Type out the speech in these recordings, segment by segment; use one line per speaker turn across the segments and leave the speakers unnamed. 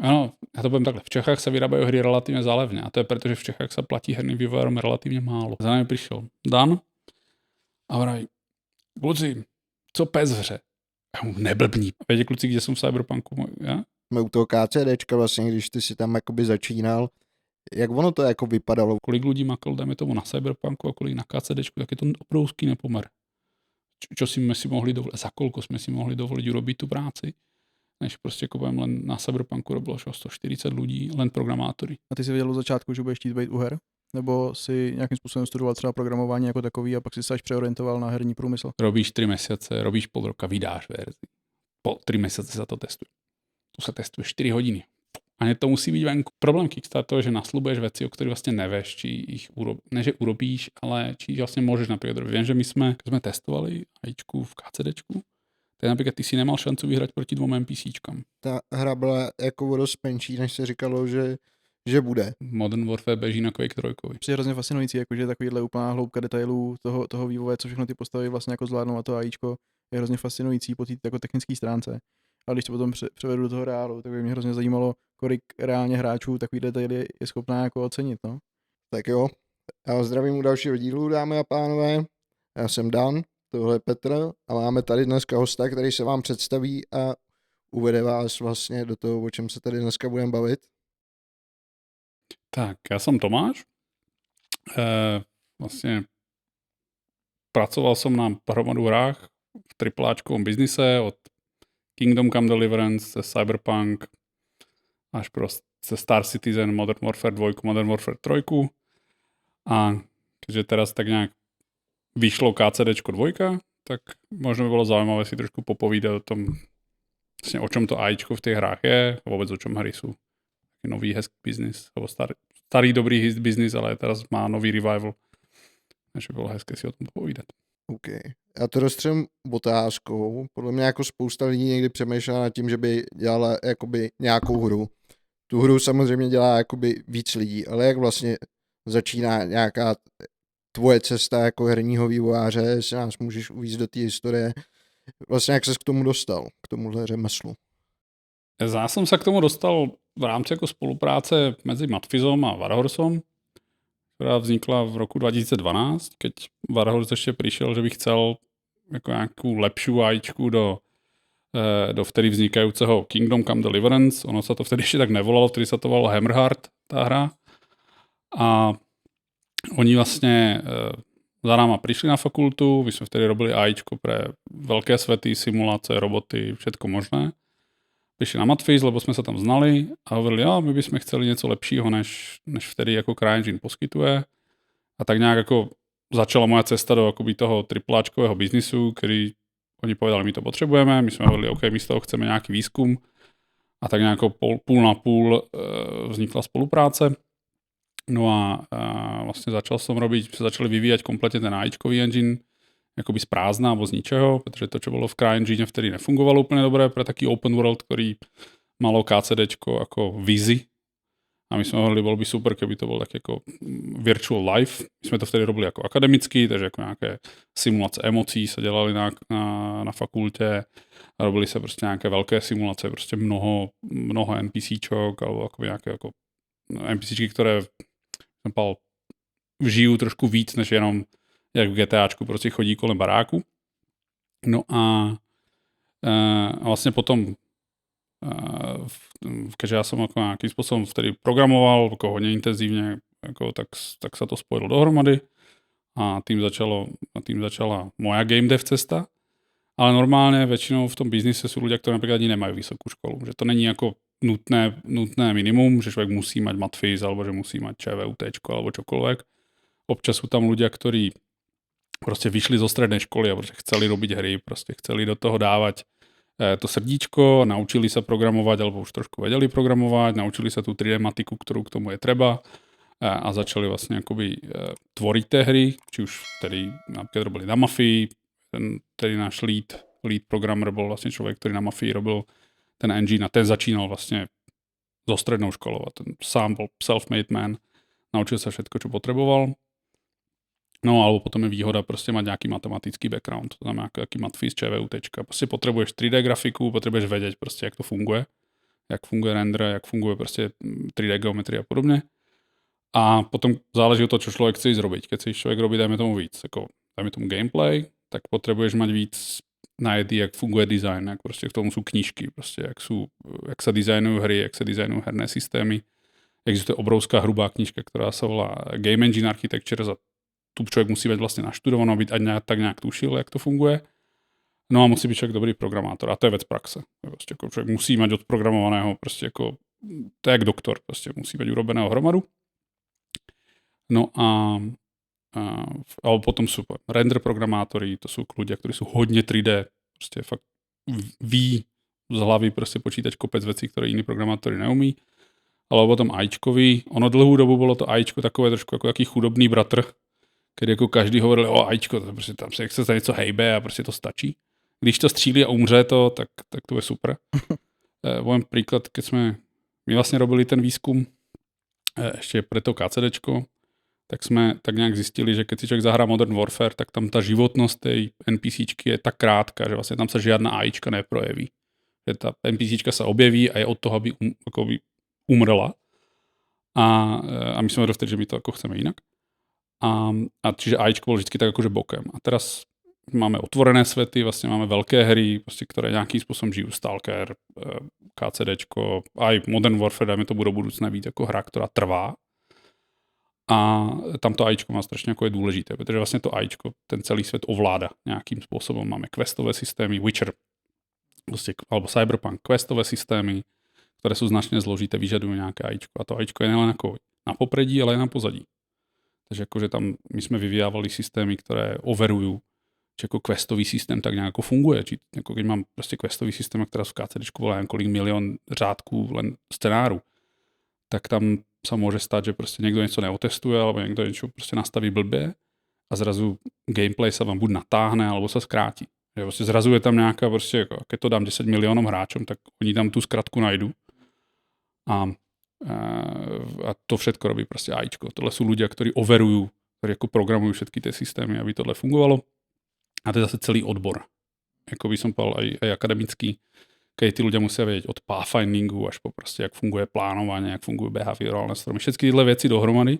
Ano, já to povím takhle. V Čechách se vyrábají hry relativně zálevně a to je proto, že v Čechách se platí herním vývojárům relativně málo. Za námi přišel Dan a vraví, kluci, co pes v hře? Neblbní. Vědě kluci, kde jsem v Cyberpunku? Já?
Jsme u toho KCDčka vlastně, když ty si tam jakoby začínal, jak ono to jako vypadalo?
Kolik lidí makalo, dejme tomu na Cyberpunku a kolik na KCDčku, tak je to obrovský nepomer. Čo jsme si mohli dovolit, za kolko jsme si mohli dovolit urobit tu práci, než prostě poviem, len na Cyberpunku robilo 140 lidí, len programátory.
A ty jsi věděl od začátku, že budeš chtít být u her? Nebo si nějakým způsobem studoval třeba programování jako takový a pak si se až přeorientoval na herní průmysl?
Robíš 3 měsíce, robíš půl roka, vydáš verzi. Po 3 měsíce se to testuje. To se testuje 4 hodiny. A to musí být venku. Problém Kickstarteru je, že naslubuješ věci, o kterých vlastně nevíš, či ich ne, že urobíš, ale či vlastně můžeš například robit. Vím, že my jsme testovali AIčku v KCDčku, tak například ty si nemal šancu vyhrát proti 2 NPCčkám.
Ta hra byla jako dost menší, než se říkalo, že bude.
Modern Warfare běží na Quake 3.
Je hrozně fascinující, jakože takovýhle úplná hloubka detailů toho vývoje, co všechno ty postavy vlastně jako zvládnou a to AIčko je hrozně fascinující po té jako technické stránce. Ale když to potom převedu do toho reálu, tak by mě hrozně zajímalo, kolik reálně hráčů takový detaily je schopná jako ocenit, no.
Tak jo, já vás zdravím u dalšího dílu, dámy a pánové. Já jsem Dan, tohle je Petr a máme tady dneska hosta, který se vám představí a uvede vás vlastně do toho, o čem se tady dneska budeme bavit.
Tak, já jsem Tomáš. Vlastně pracoval jsem na hromadu hrách v tripláčkovom biznise od Kingdom Come Deliverance, Cyberpunk až prostě Star Citizen, Modern Warfare 2, Modern Warfare 3. A keďže teraz tak nějak vyšlo KCDčko 2, tak možno by bylo zajímavé si trošku popovídat o tom, vlastně o čom to AIčko v těch hrách je a vůbec o čom hry jsou. Nový hezký biznis, nebo starý dobrý biznis, ale teraz má nový revival. Takže by bylo hezké si o tom povídat.
OK. Já to rozstřelím otázkou. Podle mě jako spousta lidí někdy přemýšlela nad tím, že by dělala jakoby nějakou hru. Tu hru samozřejmě dělá jakoby víc lidí, ale jak vlastně začíná nějaká tvoje cesta jako herního vývojáře, jestli nás můžeš uvíct do té historie. Vlastně jak ses k tomu dostal, k tomuhle řemeslu?
Já jsem se k tomu dostal v rámci jako spolupráce mezi Matfizom a Warhorsom, která vznikla v roku 2012, keď Warhorse ještě přišel, že by chcel jako nějakou lepšiu AIčku do vtedy vznikajícího Kingdom Come Deliverance. Ono se to vtedy ještě tak nevolalo, vtedy se to volalo Hammerheart, ta hra. A oni vlastně za náma přišli na fakultu, my jsme vtedy robili AIčko pre velké svety, simulace, roboty, všetko možné. Přišli na Matfiz, lebo jsme se tam znali a hovorili, jo, my bychom chceli něco lepšího, než vtedy jako CryEngine poskytuje. A tak nějak jako začala moja cesta do akoby toho tripláčkového biznisu, který oni povedali, my to potřebujeme, my jsme hovorili, OK, my z toho chceme nějaký výzkum. A tak nějak půl na půl vznikla spolupráce. No a vlastně začali vyvíjať kompletně ten AIčkový engine, jakoby z prázdna alebo z ničeho, protože to, čo bolo v CryEngine vtedy nefungovalo úplně dobré pre taký open world, který malo KCDčko jako vizi. A my jsme hovorili, bolo by super, keby to bol tak jako virtual life. My jsme to vtedy robili jako akademicky, takže jako nějaké simulace emocí se dělali na fakultě. A robili se prostě nějaké velké simulace, prostě mnoho NPCčok, alebo jako nějaké jako NPCčky, které žijou trošku víc, než jenom jak v GTAčku prostě chodí kolem baráku. No a vlastně potom, keďže já jsem jako nějakým způsobem vtedy programoval, jako hodně intenzívně, jako, tak se to spojilo dohromady a tým začala moja game dev cesta. Ale normálně většinou v tom biznise jsou ľudia, kteří například ani nemají vysokou školu. Že to není jako nutné minimum, že člověk musí mať Matfiz, alebo že musí mať ČVUT, alebo čokoľvek. Občas sú tam ľudia, ktorí prostě vyšli zo strednej školy a prostě chceli robiť hry, prostě chceli do toho dávať to srdíčko, naučili sa programovať, alebo už trošku vedeli programovať, naučili sa tú 3D matiku, ktorú k tomu je treba a začali vlastne akoby tvoriť té hry, či už tedy napríklad robili na Mafii, tedy náš lead programmer bol vlastne človek, ktorý na Mafii robil ten engine a ten začínal vlastne so strednou školou a ten sám bol self-made man, naučil sa všetko, čo potreboval. No alebo potom je výhoda prostě mať nějaký matematický background, to znamená jaký Matfiz, ČVUT. Prostě potřebuješ 3D grafiku, potřebuješ vědět prostě, jak to funguje. jak funguje render, jak funguje prostě 3D geometrie a podobně. A potom záleží od toho, čo človek chce ísť robiť. Keď si človek robí, dajme tomu víc, ako, dajme tomu gameplay, tak potrebuješ mať víc najetý, jak funguje design, jak prostě k tomu sú knížky, prostě jak sa dizajnujú hry, jak sa dizajnujú herné systémy. Existuje obrovská hrubá knížka, ktorá sa volá Game Engine Architecture, za tu človek musí mať vlastne naštudovaný, aby tak nejak tušil, jak to funguje. No a musí byť človek dobrý programátor. A to je vec praxe. Prostě jako človek musí mať odprogramovaného, prostě jako, to je jak doktor, prostě musí mať urobeného hromadu. No alebo potom sú render programátori, to sú ľudia, ktorí sú hodne 3D, prostě fakt ví z hlavy prostě počítať kopec vecí, ktoré iní programátori neumí. Ale potom AIčkovi, ono dlhú dobu bolo to AIčko takové trošku jako jaký chudobný bratr, kedy jako každý hovoril, AIčko, to prostě tam se za něco hejbe a prostě to stačí. Když to střílí a umře to, tak to je super. Poviem príklad, keď my vlastne robili ten výskum ešte pre to KCDčko, tak jsme tak nějak zjistili, že keď si člověk zahrá Modern Warfare, tak tam ta životnost té NPCčky je tak krátká, že vlastně tam se žádná AIčka neprojeví. Že ta NPCčka se objeví a je od toho, aby umrela. A my jsme dostali, že my to jako chceme jinak. A čiže AIčko bylo vždycky tak jakože bokem. A teraz máme otvorené svety, vlastně máme velké hry, prostě, které nějakým způsobem žijú. Stalker, KCDčko, aj Modern Warfare, dajme to do budoucna být jako hra, která trvá. A tam to AIčko má strašně jako je důležité, protože vlastně to AIčko ten celý svět ovládá nějakým způsobem. Máme questové systémy, Witcher, prostě, alebo Cyberpunk, questové systémy, které jsou značně zložité, vyžadují nějaké AIčko. A to AIčko je nejen jako na popredí, ale i na pozadí. Takže jakože tam my jsme vyvíjávali systémy, které overují, že jako questový systém tak nějak jako funguje. Či jako když mám prostě questový systém, která v KCDčku volá několik milion řádků len scénáru, tak tam sa môže stať, že prostě někdo něco neotestuje, alebo někdo něco prostě nastaví blbě a zrazu gameplay sa vám buď natáhne, alebo sa zkrátí. Že prostě zrazu je tam nějaká prostě, jako, keď to dám 10 milionům hráčom, tak oni tam tu zkratku najdu. A to všetko robí prostě AIčko. Tohle sú ľudia, ktorí overujú, ktorí jako programujú všetky tie systémy, aby tohle fungovalo. A to je zase celý odbor. Jako by som povedal aj akademický, keď tí ľudia musia vedieť od pathfindingu až po prostě, jak funguje plánovanie, jak fungují behaviorálne stromy. Všetky tyhle věci dohromady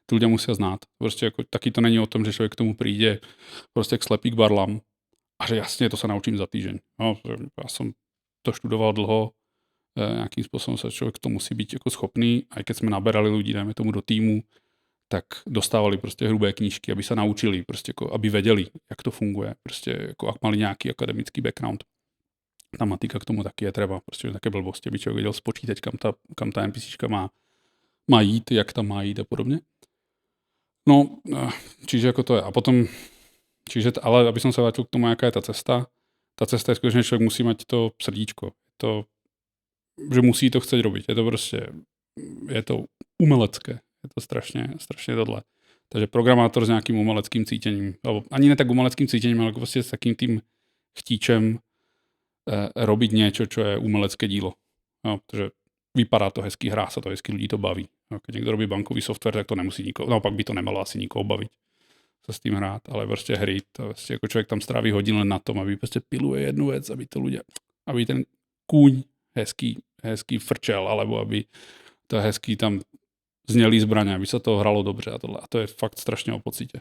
tí ľudia musia znát. Prostě jako, taky to není o tom, že člověk k tomu přijde prostě k slepý k barlam a že jasně, to se naučím za týždeň. No, já jsem to študoval dlho, nějakým způsobem se člověk to musí být jako schopný, a keď jsme naberali lidi, dajme tomu do týmu, tak dostávali prostě hrubé knížky, aby se naučili, prostě jako, aby věděli, jak to funguje, prostě jako ak mali nějaký akademický background. Ta matika k tomu taky je třeba, prostě také blbosti, aby člověk věděl spočítat, kam ta NPCčka má jít, jak tam má jít a podobně. No, čiže jako to je. A potom, ale aby som sa vrátil k tomu, jaká je ta cesta je skutečně, že člověk musí mať to srdíčko. To, že musí to chceť robiť. Je to umelecké. Je to strašně tohle. Takže programátor s nějakým umeleckým cítěním, alebo ani ne tak umeleckým cítěním, ale prostě s takým tým chtíčem robiť niečo, čo je umelecké dílo. No, protože vypadá to hezky, hrá sa to hezky, ľudí to baví. No, keď niekto robí bankový software, tak to nemusí nikoho, naopak by to nemalo asi nikoho baviť sa s tým hrát, ale prostě hry, to prostě jako člověk tam stráví hodin len na tom, aby prostě piluje jednu věc, aby to ľudia, aby ten kůň hezký frčel, alebo aby to hezký tam znělý zbraně, aby se to hralo dobře a tohle. A to je fakt strašně o pocitě.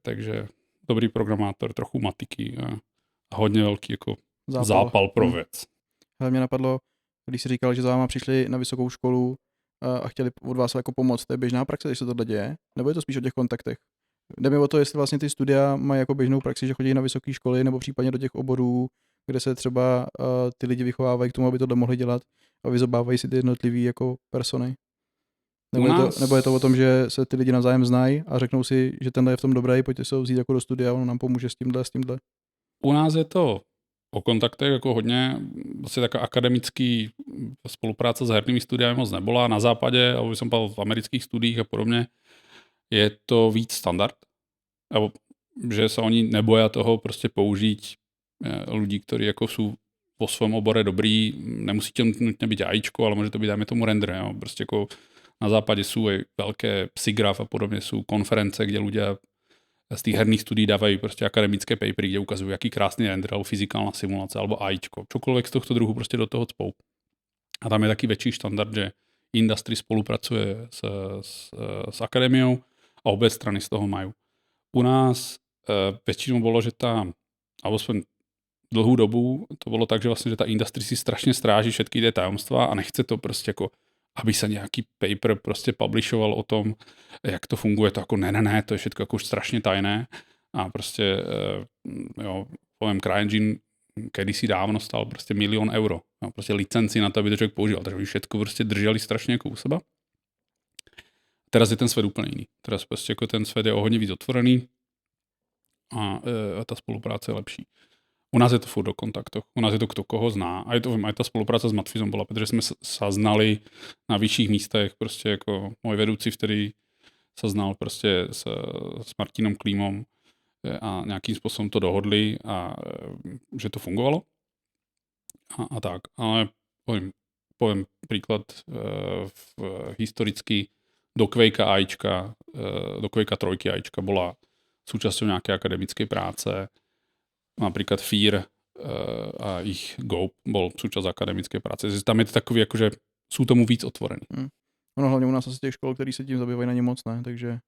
Takže dobrý programátor, trochu matiky a hodně velký jako zápal pro věc.
Ale mě napadlo, když jsi říkal, že za váma přišli na vysokou školu a chtěli od vás jako pomoct, to je běžná praxe, když se tohle děje? Nebo je to spíš o těch kontaktech? Jde mi o to, jestli vlastně ty studia mají jako běžnou praxi, že chodí na vysoké školy nebo případně do těch oborů, kde se třeba ty lidi vychovávají k tomu, aby tohle mohli dělat a vyzobávají si ty jednotlivý jako persony. Nebo je to o tom, že se ty lidi navzájem znají a řeknou si, že tenhle je v tom dobrý, pojďte se ho vzít jako do studia, on nám pomůže s tímhle.
U nás je to o kontaktech jako hodně, vlastně taká akademický spolupráce s hernými studiami moc nebola. Na západě, alebo jsem byl v amerických studiích a podobně, je to víc standard. Alebo, že se oni neboja toho prostě použít ľudí, ktorí jako sú vo svojom obore dobrý, nemusí to nutně být AIčko, ale může to být, dajme tomu render. Jo? Prostě jako na západě sú aj veľké psigraf a podobně sú konference, kde ľudia z tých herných studií dávají prostě akademické papery, kde ukazují, jaký krásný render, alebo fyzikálna simulace, alebo AIčko. Čokoľvek z tohto druhu prostě do toho cpou. A tam je taky větší standard, že industry spolupracuje s akademiou a obě strany z toho mají. U nás většinou bylo, že alebo aspoň dlouhou dobu to bylo tak, že vlastně, že ta industry si strašně stráží všetky ty tajemstva a nechce to prostě jako, aby se nějaký paper prostě publishoval o tom, jak to funguje, to jako ne, to je všechno jako strašně tajné a prostě, jo, povím, CryEngine kedysi dávno stál prostě 1 000 000 euro. No, prostě licenci na to, aby to člověk používal. Takže všetko prostě drželi strašně jako u seba. Teraz je ten svět úplně jiný. Teraz prostě jako ten svět je o hodně víc otvorený a ta spolupráce je lepší. U nás je to furt do kontaktoch. U nás je to kdo koho zná. A je to, aj ta spolupráce s Matfizom byla, protože jsme se znali na vyšších místech. Prostě jako můj vedoucí, který se znal prostě s Martinem Klímom a nějakým způsobem to dohodli a že to fungovalo. A tak. Ale poviem príklad historicky do Quakea AIčka, do Quakea 3 AIčka bola súčasťou nejakej akademickej práce. Napríklad FEAR a ich Go bol súčasť akademické práce. Tam je to takový, akože sú tomu víc otvorení.
Ono hlavně u nás asi těch škol, který se tím zabývají, není moc, ne? Takže...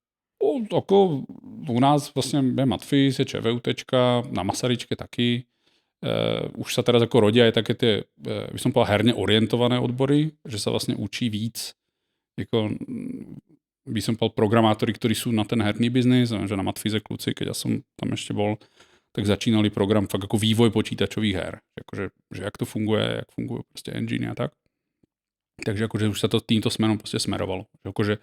Jako u nás vlastně je Matfiz, je ČVUTčka, na Masaryčke taky. Už sa teraz ako rodia aj také tie, by som povedal, herne orientované odbory, že sa vlastne učí víc, ako by som povedal, programátori, ktorí sú na ten herný biznis, že na Matfize kluci, keď ja som tam ešte bol, tak začínali program fakt ako vývoj počítačových her. Akože, že jak to funguje, jak fungujú prostě engine a tak. Takže akože už sa to týmto smerom prostě smerovalo. Akože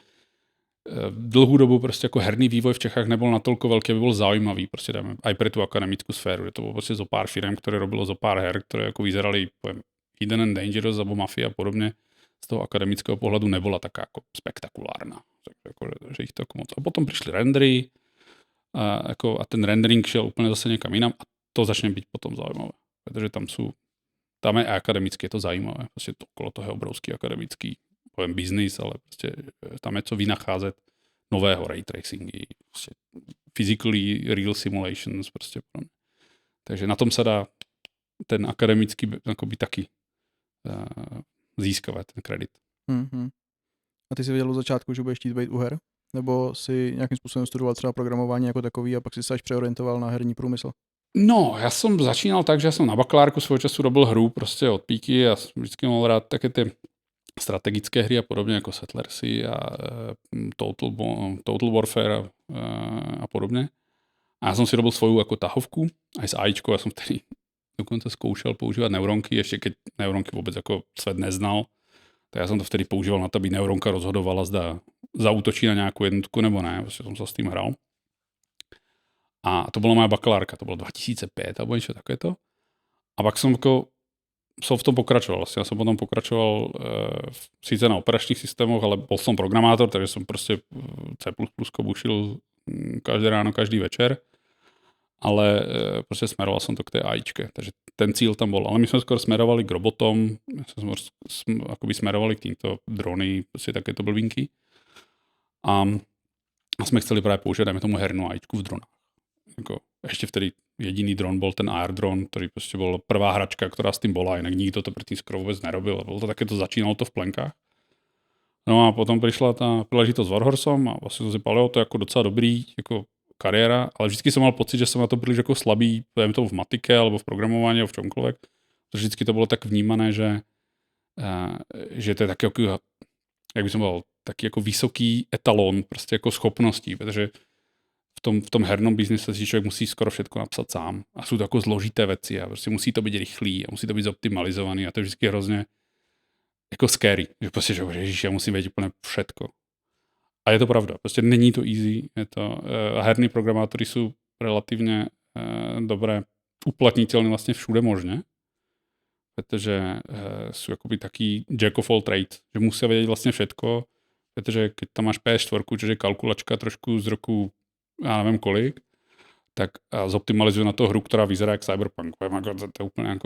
dlhou dobu prostě jako herný vývoj v Čechách nebyl natoľko velký, aby byl zaujímavý, prostě dáme, aj pre tu akademickou sféru, že to bylo prostě zo pár firm, které robilo zo pár her, které jako vyzerali, poviem, Hidden and Dangerous nebo Mafia a podobně, z toho akademického pohledu nebyla taká jako spektakulárna, jako, že ich to jako moc. A potom přišly rendery a ten rendering šel úplně zase někam jinam a to začne být potom zaujímavé, protože tam je akademicky, je to zajímavé, prostě to okolo toho je obrovský akademický, poviem biznis, ale prostě tam je co vynacházet nového, ray tracingy, prostě physically real simulations, prostě. Takže na tom se dá ten akademický akoby taky získávat ten kredit.
Mm-hmm. A ty jsi věděl od začátku, že budeš chtít být u her? Nebo si nějakým způsobem studoval třeba programování jako takový a pak si se až přeorientoval na herní průmysl?
No, já jsem začínal tak, že já jsem na bakalárku svého času robil hru prostě od píky a vždycky mal rád také ty strategické hry a podobně jako Settlersy a Total Warfare a podobně. A já jsem si robil svoju jako tahovku, aj s AIčkou, já jsem vtedy dokonce zkoušel používat neuronky, ještě keď neuronky vůbec jako svět neznal, tak já jsem to vtedy používal na to, aby neuronka rozhodovala, zda zaútočí na nějakou jednotku nebo ne, prostě jsem se s tím hrál. A to byla moja bakalárka, to bylo 2005 alebo něco takovéto. A pak jsem jako v tom pokračoval. Vlastně já jsem potom pokračoval sice na operačních systémoch, ale byl jsem programátor, takže jsem prostě C++ bušil každé ráno, každý večer. Ale prostě smeroval jsem to k té AIčke, takže ten cíl tam byl. Ale my jsme skoro smerovali k robotom, jsme akoby smerovali k týmto drony, prostě takéto blbinky. A jsme chceli právě použít, dajme tomu, hernou AIčku v dronách. Jako, ještě vtedy jediný dron byl ten Air Drone, který prostě byl prvá hračka, která s tím bola, jinak nikdo to předtím skoro vůbec nerobil. Bylo to také, to začínalo to v plenkách. No a potom přišla ta příležitost s Warhorsom a vlastně jsem si palil, to jako docela dobrý jako kariéra, ale vždycky jsem mal pocit, že jsem na to příliš jako slabý, poviem to v matike alebo v programování nebo v čomkoliv. Protože vždycky to bylo tak vnímané, že to je taky jako, jak by som povedal, taky jako vysoký etalon prostě jako schopností, protože v tom hernom biznise si člověk musí skoro všetko napsat sám. A jsou to jako zložité věci a prostě musí to být rychlý a musí to být zoptimalizovaný a to je vždycky hrozně jako scary. Že prostě, že ježiš, já musím vědět úplně všetko. A je to pravda, prostě není to easy. Je to, herní programátory jsou relativně dobré uplatnitelné vlastně všude možně, protože jsou jakoby taký jack of all trades, že musí vědět vlastně všetko, protože keď tam máš PS4, což je kalkulačka trošku z roku já nevím kolik, tak zoptimalizuju na to hru, která vyzerá jak Cyberpunk. To je úplně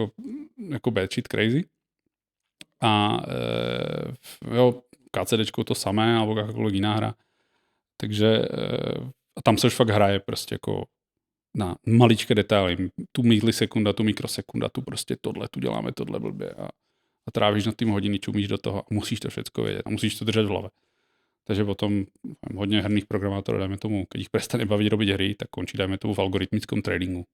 jako bad shit crazy. A jo, KCDčko to samé, alebo jakákoliv jiná hra. Takže a tam se už fakt hraje prostě jako na maličké detaily. Tu milisekunda, tu mikrosekunda, tu prostě tohle, tu děláme tohle blbě. A a trávíš nad tím hodiny, čumíš do toho a musíš to všechno vědět a musíš to držet v hlave. Takže potom hodně herných programátorů, dajme tomu, když jich prestane bavit robiť hry, tak končí, dajme tomu, v algoritmickom tradingu,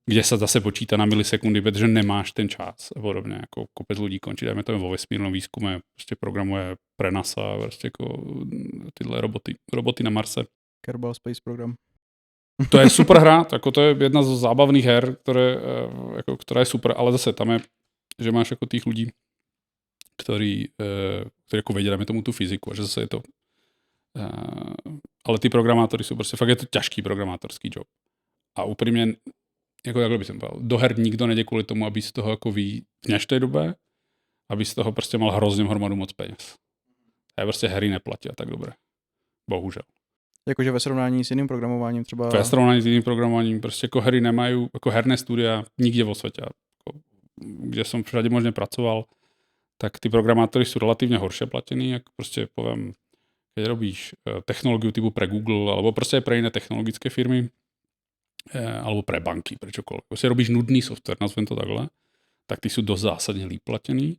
kde se zase počítá na milisekundy, protože nemáš ten čas a podobně. Jako kopec lidí končí, dajme tomu, vo vesmírnom výzkume, prostě programuje pre NASA, prostě jako tyhle roboty na Marse.
Kerbal Space Program.
To je super hra, jako to je jedna z zábavných her, která je super, ale zase tam je, že máš jako těch lidí, který jako vědí, dáme tomu tu fyziku, a že zase je to ale ty programátory jsou prostě, fakt je to těžký programátorský job. A upřímně, jako takhle bych povedal, do her nikdo nejde kvůli tomu, aby z toho jako v dnešní době, aby z toho prostě mal hrozně hromadu moc peněz. A prostě hry neplatí a tak dobré. Bohužel.
Jakože ve srovnání s jiným programováním třeba...
Ve srovnání s jiným programováním, prostě jako hry nemají, jako herné studia nikde vo světě, jako, kde jsem všade možně pracoval, tak ty programátory jsou relativně horšie platení, jak prostě povím, keď robíš technologiu typu pre Google, alebo prostě pre jiné technologické firmy, alebo pre banky, pre čokoľvek. Prostě robíš nudný software, nazvem to takhle, tak ty jsou dost zásadně líp platený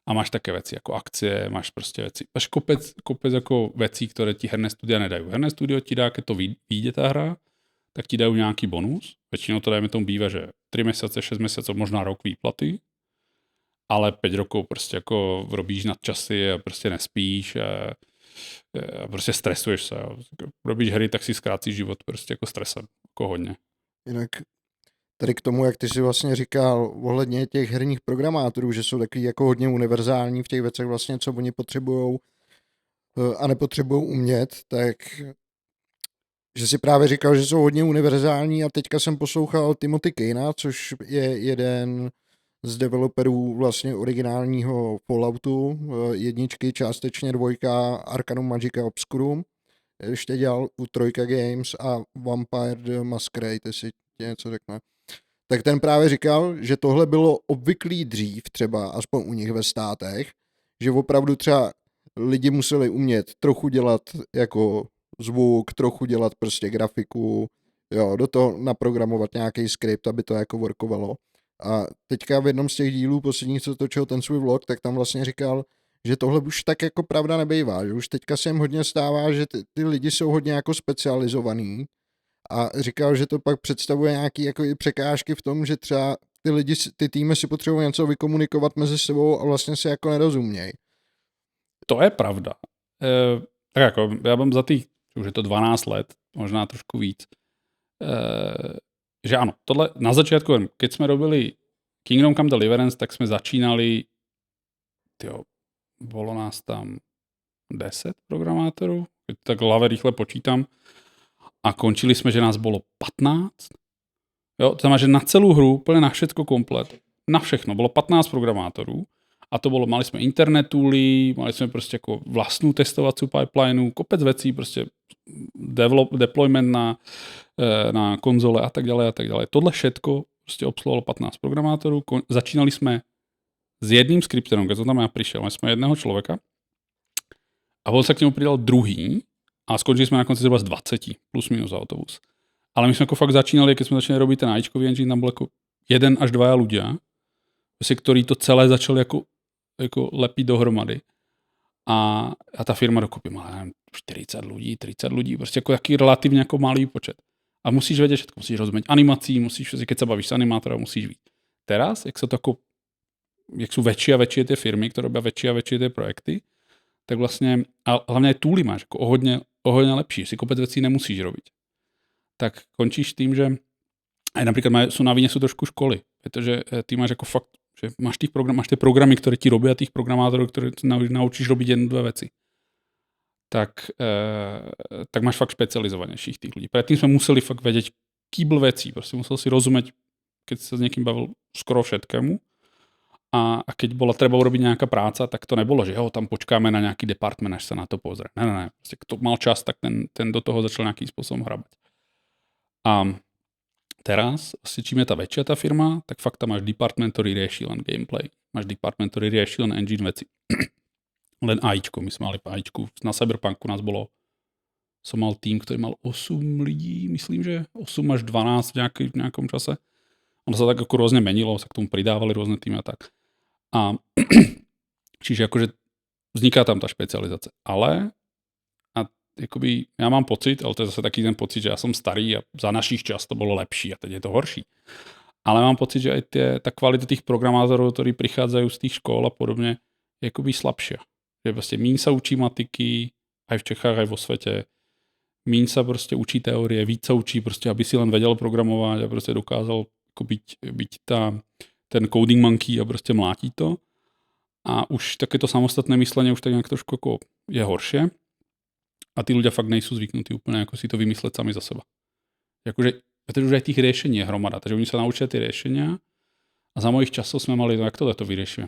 a máš také věci jako akcie, máš prostě věci, máš kopec jako věcí, které ti herné studia nedají. Herné studio ti dá, keď to vyjde ta hra, tak ti dají nějaký bonus. Většinou to dajme tomu bývá, že 3 měsíce, 6 měsíců, možná rok výplaty, ale 5 rokov prostě jako robíš nadčasy a prostě nespíš a prostě stresuješ se. Robíš hry, tak si zkrácíš život prostě jako stresem, jako hodně.
Jinak tady k tomu, jak ty si vlastně říkal ohledně těch herních programátorů, že jsou takový jako hodně univerzální v těch věcech vlastně, co oni potřebujou a nepotřebují umět, tak že si právě říkal, že jsou hodně univerzální a teďka jsem poslouchal Timothy Keana, což je jeden z developerů vlastně originálního Falloutu, jedničky, částečně dvojka, Arcanum Magica Obscurum. Ještě dělal u Trojka Games a Vampire the Masquerade, jestli tě něco řekne. Tak ten právě říkal, že tohle bylo obvyklý dřív třeba, aspoň u nich ve státech, že opravdu třeba lidi museli umět trochu dělat jako zvuk, trochu dělat prostě grafiku, jo, do toho naprogramovat nějaký skript, aby to jako workovalo. A teďka v jednom z těch dílů posledních, co točil ten svůj vlog, tak tam vlastně říkal, že tohle už tak jako pravda nebejvá, že už teďka se jim hodně stává, že ty lidi jsou hodně jako specializovaný a říkal, že to pak představuje nějaký jako i překážky v tom, že třeba ty lidi, ty týmy si potřebují něco vykomunikovat mezi sebou a vlastně si jako nerozumějí.
To je pravda. Tak jako, já mám za tých, už je to 12 let, možná trošku víc, že ano, tohle na začátku, keď jsme robili Kingdom Come Deliverance, tak jsme začínali, bylo nás tam 10 programátorů, keď tak hlave rýchle počítám, a končili jsme, že nás bylo 15. Jo, to znamená, že na celou hru, úplně na všetko komplet, na všechno, bylo 15 programátorů. A to bylo, mali jsme internet tooly, mali jsme prostě jako vlastnou testovací pipelineu, kopec věcí, prostě deployment na konzole a tak dále a tak dále. Tohle všetko prostě obsluhovalo 15 programátorů. Začínali jsme s jedním skripterom, když tam já přišel. Měli jsme jedného člověka a on se k němu přidal druhý a skončili jsme na konci zhruba z 20 plus minus autobus. Ale my jsme jako fakt začínali, když jsme začali robit ten AIčkový engine, tam byl jako 1 až 2 ľudia, který to celé začali jako lepit dohromady. A ta firma dokopy má 40 lidí, 30 lidí, prostě jako jaký relativně jako malý počet. A musíš vědět všetko, musíš rozumět animací, musíš, keď se bavíš s animátorem, musíš víc. Teraz, jak jsou väčší a väčší ty firmy, které robí väčší a väčší ty projekty, tak vlastně, a hlavně tooly máš jako o hodně lepší, si kopec věcí nemusíš robiť. Tak končíš tím, že aj například jsou na vině trošku školy, protože ty máš jako fakt, že máš ty programy, které ti robí a těch programátorů, které naučíš robiť jednu, dvě věci. Tak máš fakt specializovanějších těch lidí. Predtým jsme museli fakt vědět kýbl věcí, prostě musel si rozumět, keď se s někým bavil skoro všetkému. A keď bola treba urobiť nejaká práca, tak to nebolo, že tam počkáme na nejaký department, až sa na to pozrie. Ne. Prostě kto mal čas, tak ten do toho začal nejakým spôsobom hrabať. A teraz, čím je ta väčšia tá firma, tak fakt tam máš department, ktorý rieši len gameplay. Máš department, ktorý rieši len engine veci. Len AIčko. My sme mali AIčku. Na Cyberpunku nás bolo, som mal tým, ktorý mal 8 lidí, myslím, že 8 až 12 v nejakom čase. Ono sa tak ako rôzne menilo, sa k tomu pridávali rôzne týmy a tak. A čiže jakože vzniká tam ta špecializace. Ale a jakoby já mám pocit, ale to je zase taky ten pocit, že já jsem starý a za našich čas to bylo lepší a teď je to horší. Ale mám pocit, že aj ta kvalita tých programátorov, ktorí prichádzajú z tých škôl a podobne, je akoby slabšia. Že proste míň sa učí matiky, aj v Čechách, aj vo svete. Míň sa proste učí teórie, víc sa učí proste, aby si len vedel programovať a proste dokázal ako byť ten coding monkey a proste mlátiť to. A už takéto samostatné myslenie už tak nejak trošku ako je horšie. A tí ľudia fakt nejsú zvyknutí úplne ako si to vymysleť sami za seba. Akože pretože už aj tých riešení je hromada, takže oni sa naučia tie riešenia a za mojich časov sme mali, no jak to vyriešime.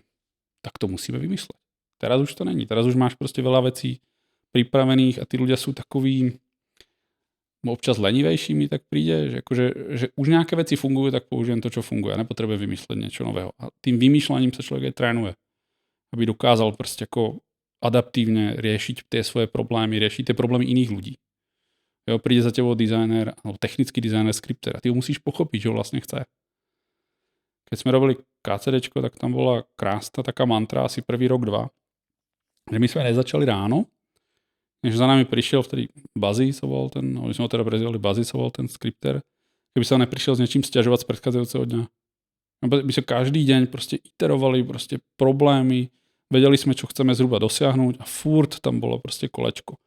Tak to musíme vymyslet. Teraz už to není. Teraz už máš prostě veľa vecí pripravených a tí ľudia sú takový občas lenivejší mi tak príde, že, akože, že už nejaké veci fungujú, tak použijem to, čo funguje. A nepotrebujem vymyslet niečo nového. A tým vymýšľaním sa človek aj trénuje. Aby dokázal prostě ako adaptívne riešiť tie svoje problémy, riešiť tie problémy iných ľudí. Jo, príde za tebou designer, alebo technický designer, skripter a ty ho musíš pochopiť, že ho vlastne chce. Keď sme robili KCDčko, tak tam bola krásna taká mantra asi prvý rok, 2, že my sme nezačali ráno, než za nami prišiel vtedy Buzzy, sa volal ten, my sme ho teda prezývali Buzzy, sa volal ten skripter, keby sa neprišiel s niečím sťažovať z predchádzajúceho dňa. My sa každý deň proste iterovali proste problémy, vedeli sme, čo chceme zhruba dosiahnuť a furt tam bolo proste kolečko.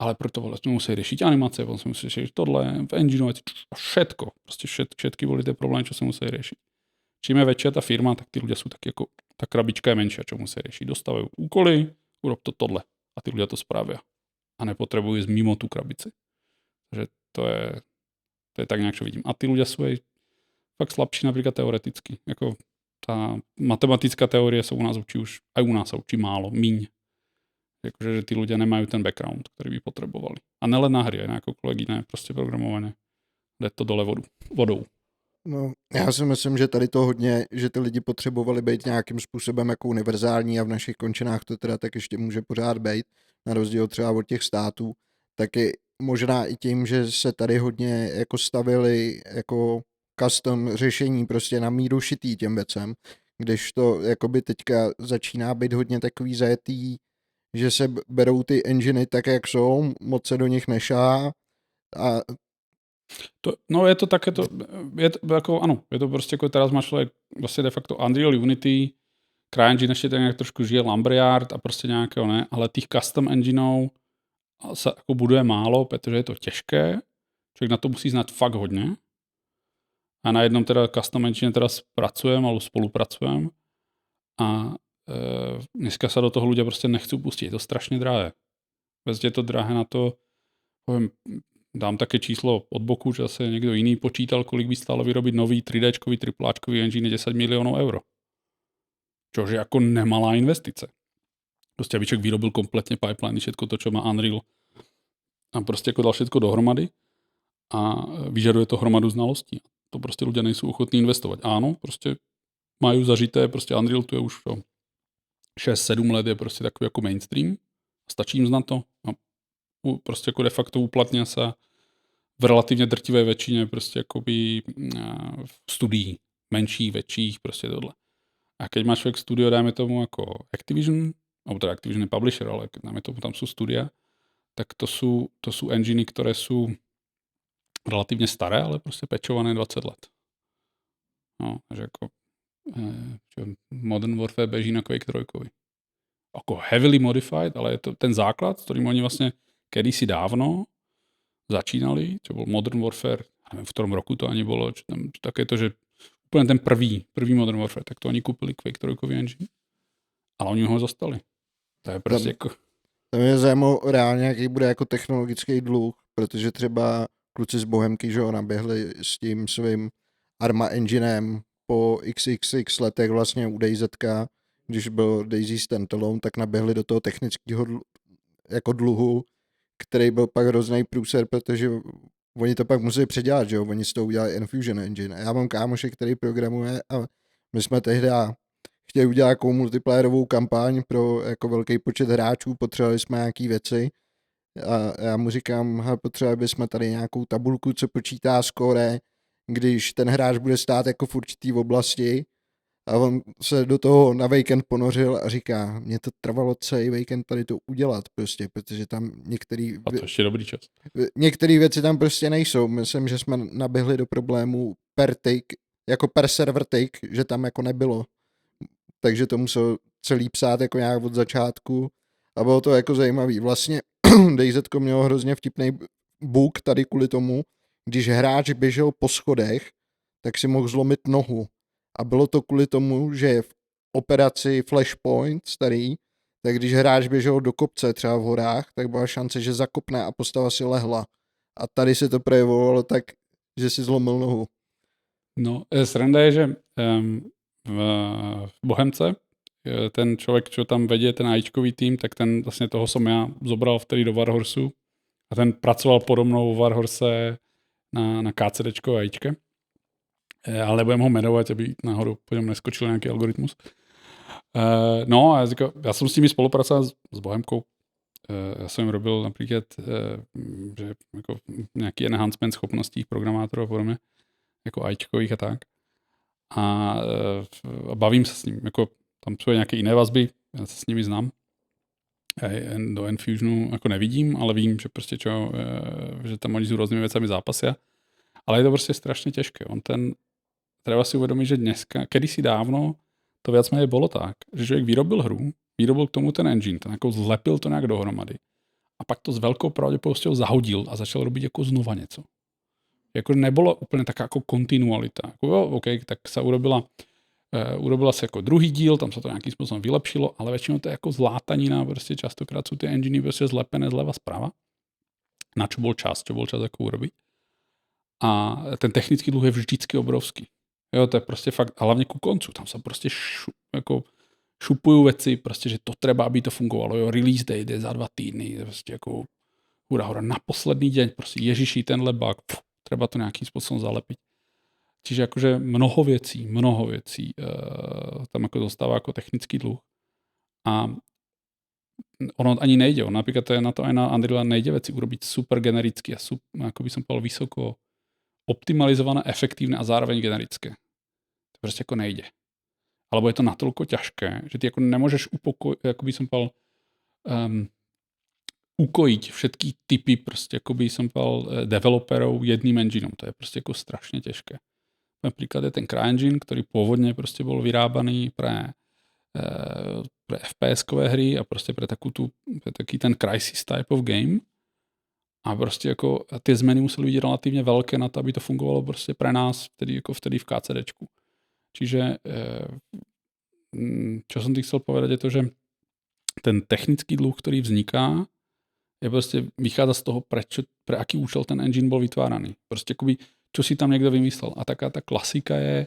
Ale proto sme museli riešiť animácie, potom sme museli riešiť tohle, engineovať všetko. Proste všetky boli tie problémy, čo sme museli riešiť. Čím je väčšia tá firma, tak tí ľudia sú takí ako, tá krabička je menšia, čo musí riešiť. Dostávajú úkoly, urob to tohle a tí ľudia to spravia. A nepotrebujú ísť mimo tú krabici. Takže to je tak nejak, čo vidím. A tí ľudia sú aj fakt slabší napríklad teoreticky. Jako tá matematická teória sa u nás učí už, aj u nás sa učí málo, míň. Jakože, že tí ľudia nemajú ten background, ktorý by potrebovali. A nelen na hry, aj na akokoľvek iné prostě programovanie. Jde to dole vodou.
No, já si myslím, že tady to hodně, že ty lidi potřebovali být nějakým způsobem jako univerzální a v našich končinách to teda tak ještě může pořád být, na rozdíl třeba od těch států, taky možná i tím, že se tady hodně jako stavili jako custom řešení prostě na míru šitý těm věcem, když to jakoby teďka začíná být hodně takový zajetý, že se berou ty enginy tak, jak jsou, moc se do nich nešá a
No je to takéto, je to ako, áno, je to proste ako teraz má človek vlastne de facto Unreal Unity, CryEngine ešte tak nejak trošku žije Lumberyard a proste nejakého ne, ale tých custom engineov sa ako buduje málo, pretože je to těžké, človek na to musí znať fakt hodne a na jednom teda custom engine teraz pracujem alebo spolupracujem a dneska sa do toho ľudia proste nechcú pustiť, je to strašne drahé. Prostě je to drahé na to, poviem, dám také číslo od boku, že zase někdo jiný počítal, kolik by stálo vyrobit nový 3Dčkový, tripláčkový engine 10 milionů euro. Čož je jako nemalá investice. Prostě aby člověk vyrobil kompletně pipeline, všetko to, čo má Unreal a prostě jako dal všetko dohromady a vyžaduje to hromadu znalostí. To prostě ľudia nejsou ochotní investovat. Áno, prostě mají zažité, prostě Unreal tu je už 6-7 let, je prostě takový jako mainstream. Stačí jim znát to a prostě jako de facto uplatňuje se v relativně drtivé většině prostě jakoby studií, menších, väčších, prostě tohle. A keď máš člověk studio, dáme tomu jako Activision, alebo teda Activision je publisher, ale dáme tomu, tam jsou studia, tak to jsou enginy, které jsou relativně staré, ale prostě pečované 20 let. No, takže jako Modern Warfare beží na Quake 3. Jako heavily modified, ale je to ten základ, s ktorým oni vlastně kedysi dávno začínali, čo bol Modern Warfare, neviem, v ktorom roku to ani bolo, čo tam, také to, že úplne ten prvý Modern Warfare, tak to oni kúpili Quake 3 engine, ale oni ho zostali. To je prostě jako...
To mě zajímalo reálně, jaký bude jako technologický dluh, protože třeba kluci z Bohemky, že ho naběhli s tím svým Arma enginem po XXX letech vlastně u DayZka, když byl Daisy standalone, tak naběhli do toho technického jako dluhu, který byl pak hrozný průser, protože oni to pak museli předělat, že jo, oni z toho udělali Infusion Engine. A já mám kámoše, který programuje a my jsme tehdy chtěli udělat nějakou multiplayerovou kampaň pro jako velký počet hráčů, potřebovali jsme nějaký věci a já mu říkám, potřebovali bychom tady nějakou tabulku, co počítá skóre, když ten hráč bude stát jako v určitý oblasti A on se do toho na víkend ponořil a říká, mě to trvalo celý víkend tady to udělat prostě, protože tam
A to ještě dobrý čas.
některé věci tam prostě nejsou. Myslím, že jsme naběhli do problému per take, jako per server take, že tam jako nebylo. Takže to musel celý psát jako nějak od začátku a bylo to jako zajímavý. Vlastně DayZ mělo hrozně vtipný bug tady kvůli tomu, když hráč běžel po schodech, tak si mohl zlomit nohu. A bylo to kvůli tomu, že v operaci Flashpoint starý, tak když hráč běžel do kopce třeba v horách, tak byla šance, že zakopne a postava si lehla. A tady se to projevovalo tak, že si zlomil nohu.
No, sranda je, že v Bohemce ten člověk, co tam vedě ten AIčkový tým, tak ten vlastně toho jsem já zobral vtedy do Warhorsu a ten pracoval podobnou v Warhorse na KCDčko AIčke. Ale nebudem ho jmenovat, aby náhodou po něm neskočil nějaký algoritmus. No a já jsem s nimi spolupracoval s Bohemkou. Já jsem jim robil například že jako nějaký enhancement schopností programátorů a podobně, jako AIčkových a tak. A bavím se s ním. Jako, tam jsou nějaké jiné vazby, já se s nimi znám. Do Enfusionu jako nevidím, ale vím, že prostě že tam oni s různými věcami zápasí. Ale je to prostě strašně těžké. Treba si uvědomit, že dneska, kedysi dávno, to viac menej bolo tak, že člověk vyrobil hru, vyrobil k tomu ten engine, ten jako zlepil to nějak dohromady a pak to s velkou pravděpodobností zahodil a začal robit jako znova něco. Jako nebylo úplně taká jako kontinualita. Jako jo, OK, tak se urobila se jako druhý díl, tam se to nějakým způsobem vylepšilo, ale většinou to je jako zlátanina, prostě častokrát jsou ty enginy prostě zlepené zleva zprava, na čo bol čas jako urobiť. A ten technický dluh je vždycky obrovský. Jo, to je prostě fakt, a hlavně ku koncu, tam se prostě jako šupujú veci, prostě, že to treba, aby to fungovalo. Jo, release date je za 2 týdny, prostě jako hura, na posledný deň, prostě ježiši, tenhle bug, treba to nějakým způsobem zalepiť. Čiže jakože mnoho věcí tam jako dostává jako technický dluh. A ono ani nejde, například to je na to aj na Unreal nejde veci urobiť super genericky a jako by som povedal vysoko optimalizované, efektívne a zároveň generické. To prostě jako nejde. Alebo je to natoľko ťažké, že ty jako nemôžeš jako by som povedal, ukojiť všetky typy prostě jako by som povedal developerov jedným engineom. To je prostě jako strašně těžké. Například je ten CryEngine, který původně prostě bol vyrábaný pre FPS-kové hry a prostě pre taký ten crisis type of game. A prostě jako ty zmeny musely být relativně velké na to, aby to fungovalo prostě pre nás vtedy v KCDčku. Čiže čo som ti chcel povedať je to, že ten technický dluh, ktorý vzniká, je prostě vychádza z toho, pre aký účel ten engine bol vytváraný. Prostě akoby, čo si tam někdo vymyslel. A taká ta klasika je,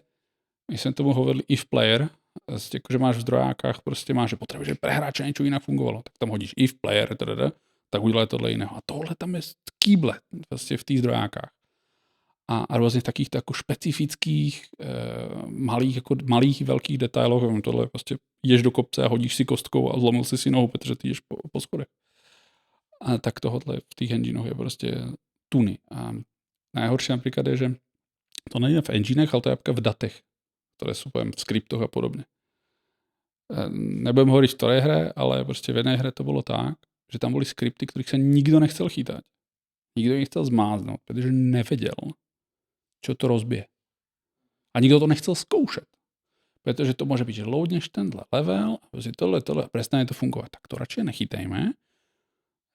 my sme tomu hovorili if player, prostě jako, že máš v zdrojákách, prostě máš, že potřebuješ, že pre hráče něco jinak fungovalo, tak tam hodíš if player, tak udělej tohle jiného. A tohle tam je kýble vlastně v těch zdrojákách. A různě v takých jako špecifických, malých velkých detailoch, tohle prostě jdeš do kopce a hodíš si kostkou a zlomil si nohu, protože ty jdeš po schodech. A tak tohle v těch enginech je prostě tuny. A najhorší například je, že to není v enginech, ale to je v datech, které jsou v skriptoch a podobně. Nebudem hovoriť v které hře, ale prostě v jedné hře to bylo tak, že tam byly skripty, kterých se nikdo nechcel chytať. Nikdo je nechcel zmáznout, protože nevěděl, čo to rozbije. A nikdo to nechcel zkoušet. Protože to může být, že loadneš tenhle level a prostě tohle a prestane to fungovat. Tak to radši nechytejme.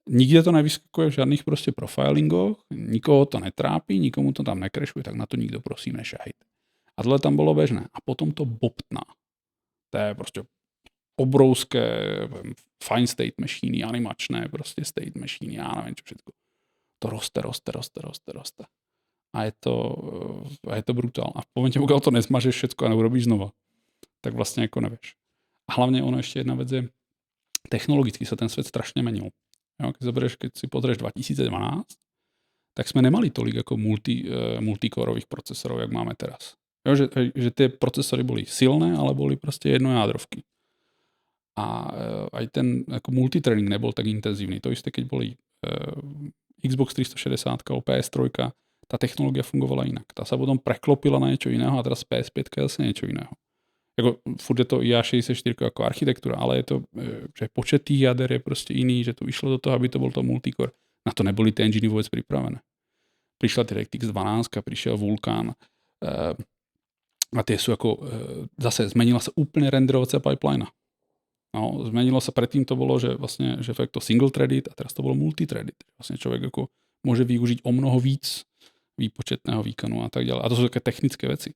Nikde to nevyskakuje v žádných prostě profilingoch, nikoho to netrápí, nikomu to tam nekrešuje, tak na to nikdo prosím nešahejte. A tohle tam bylo běžné. A potom to bobtná. To je prostě obrovské fine state machiny, animačné prostě state machiny, já nevím čo všetko. To roste. A je to brutál. A v momentě, pokud to nezmažeš všetko a neurobíš znova, tak vlastně jako nevíš. A hlavně ono ještě jedna věc je, technologicky se ten svět strašně menil. Jo, keď si pozrieš 2012, tak jsme nemali tolik jako multikorových procesorů, jak máme teraz. Jo, že ty procesory byly silné, ale byly prostě jednojádrovky. A aj ten jako multithreading nebyl tak intenzívny. To isté, keď boli Xbox 360, PS3, ta technologie fungovala jinak. Ta se potom preklopila na něco jiného a teraz PS5 je zase něco jiného. jako furt je to IA64 jako architektura, ale je to, že počet tých jader je prostě jiný, že to vyšlo do toho, aby to byl to multicore. Na to nebyly ty enginy vůbec připravené. Přišla DirectX 12, přišel Vulkan, a ty jsou jako, zase zmenila se úplně renderovací pipeline. No, zmenilo se, předtím to bylo, že vlastně, že fakt to single threaded a teraz to bylo multithreaded. Vlastně člověk jako může využít o mnoho víc výpočetného výkonu a tak dále. A to jsou také technické věci.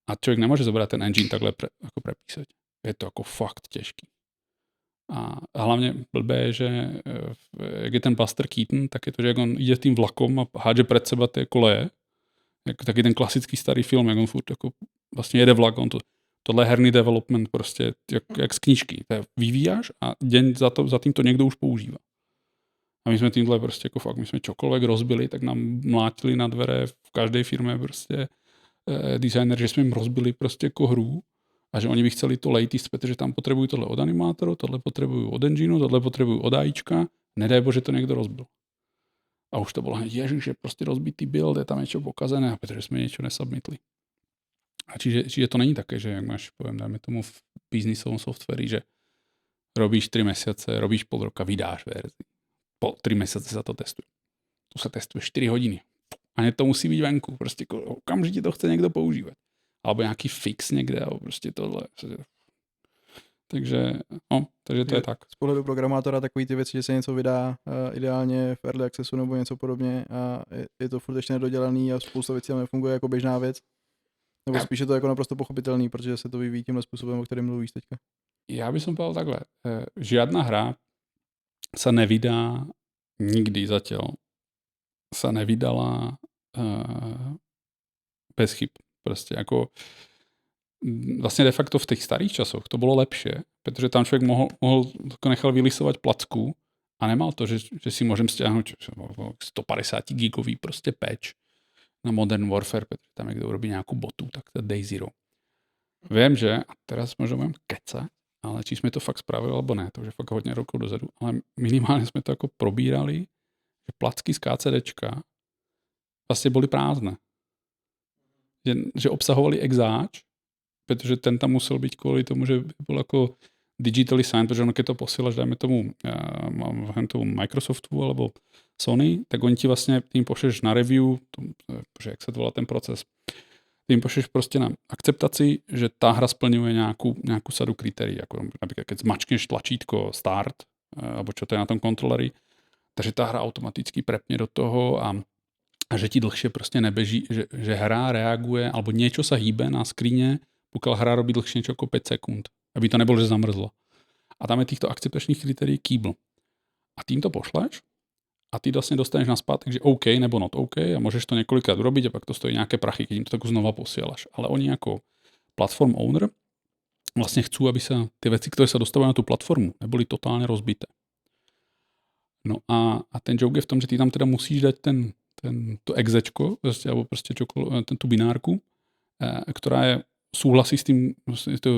A člověk nemůže zobrat ten engine takhle jako prepísat. Je to jako fakt těžký. A hlavně blbé je, že jak je ten Buster Keaton, tak je to, že jak on jde tím vlakom a hádže před seba ty koleje, jak taky ten klasický starý film, jak on furt jako vlastně jede vlak, on tohle je herný development prostě jak z knížky. To je vyvíjáš a den za tím to někdo už používá. A my jsme tímhle prostě jako fakt, my jsme čokoliv rozbili, tak nám mlátili na dvere v každé firmě prostě designer, že jsme jim rozbili prostě jako hru a že oni by chceli to latest, protože tam potřebují tohle od animátoru, tohle potřebují od engineu, tohle potřebují od AIčka, nedej bože to někdo rozbil. A už to bylo hned, ježiš, že prostě rozbitý build, je tam něco pokazené, a protože jsme něco nesubmitli. A čiže to není také, že jak máš, poviem, dajme tomu v biznisovom softveri, že robíš 3 mesiace, robíš pol roka, vydáš verzi. Po 3 mesiace sa to testuje. Tu sa testuje 4 hodiny. A ne to musí být venku. Prostě okamžitě to chce někdo používat. Alebo nějaký fix někde, alebo prostě tohle. Takže to je tak.
Z pohledu programátora takový ty věci, že se něco vydá ideálně v early accessu nebo něco podobně a je to furt ještě nedodělaný a spousta věcí tam nefunguje jako běžná věc. Nebo spíš je to jako naprosto pochopitelný, protože se to vyvíjí tímhle způsobem, o kterém mluvíš teďka.
Já bych povedal takhle. Žiadna hra sa nevydá nikdy zatiaľ. Sa nevydala bez chyb. Prostě jako vlastně de facto v těch starých časoch to bylo lepšie, protože tam člověk mohl nechal vylisovat placku a nemal to, že si můžem stiahnuť 150 gigový prostě patch na Modern Warfare, protože tam někdo urobí nějakou botu, tak to je Day Zero. Vím, že, a teraz možná budem kecať, ale či jsme to fakt spravili, alebo ne, to už je fakt hodně rokov dozadu, ale minimálně jsme to jako probírali, že placky z KCDčka vlastně byly prázdné. Že obsahovali exáč, protože ten tam musel být kvůli tomu, že byl jako digitally signed, protože ono, keď to posíláš, dajme tomu Microsoftu alebo Sony, tak oni ti vlastně tým pošleš na review, protože jak se to volá ten proces, tým pošleš prostě na akceptaci, že ta hra splňuje nějakou sadu kritérií, jako například keď zmačkneš tlačítko start, alebo čo to je na tom kontroleri, takže ta hra automaticky prepne do toho a že ti dlhšie prostě nebeží, že hra reaguje, alebo niečo sa hýbe na skríne, pokud hra robí dlhšie niečo ako 5 sekund, aby to nebylo, že zamrzlo. A tam je týchto akceptačních kritérií kýbl. A tým to pošleš a ty vlastně dostaneš naspátek, že OK nebo not OK a můžeš to několikrát urobiť a pak to stojí nějaké prachy, keď jim to tak znova posíláš. Ale oni jako platform owner vlastně chcú, aby sa ty věci, které se dostávají na tu platformu, nebyly totálně rozbité. No a ten joke je v tom, že ty tam teda musíš dať to exečko, prostě, alebo prostě tu binárku, která je súhlasí s tím,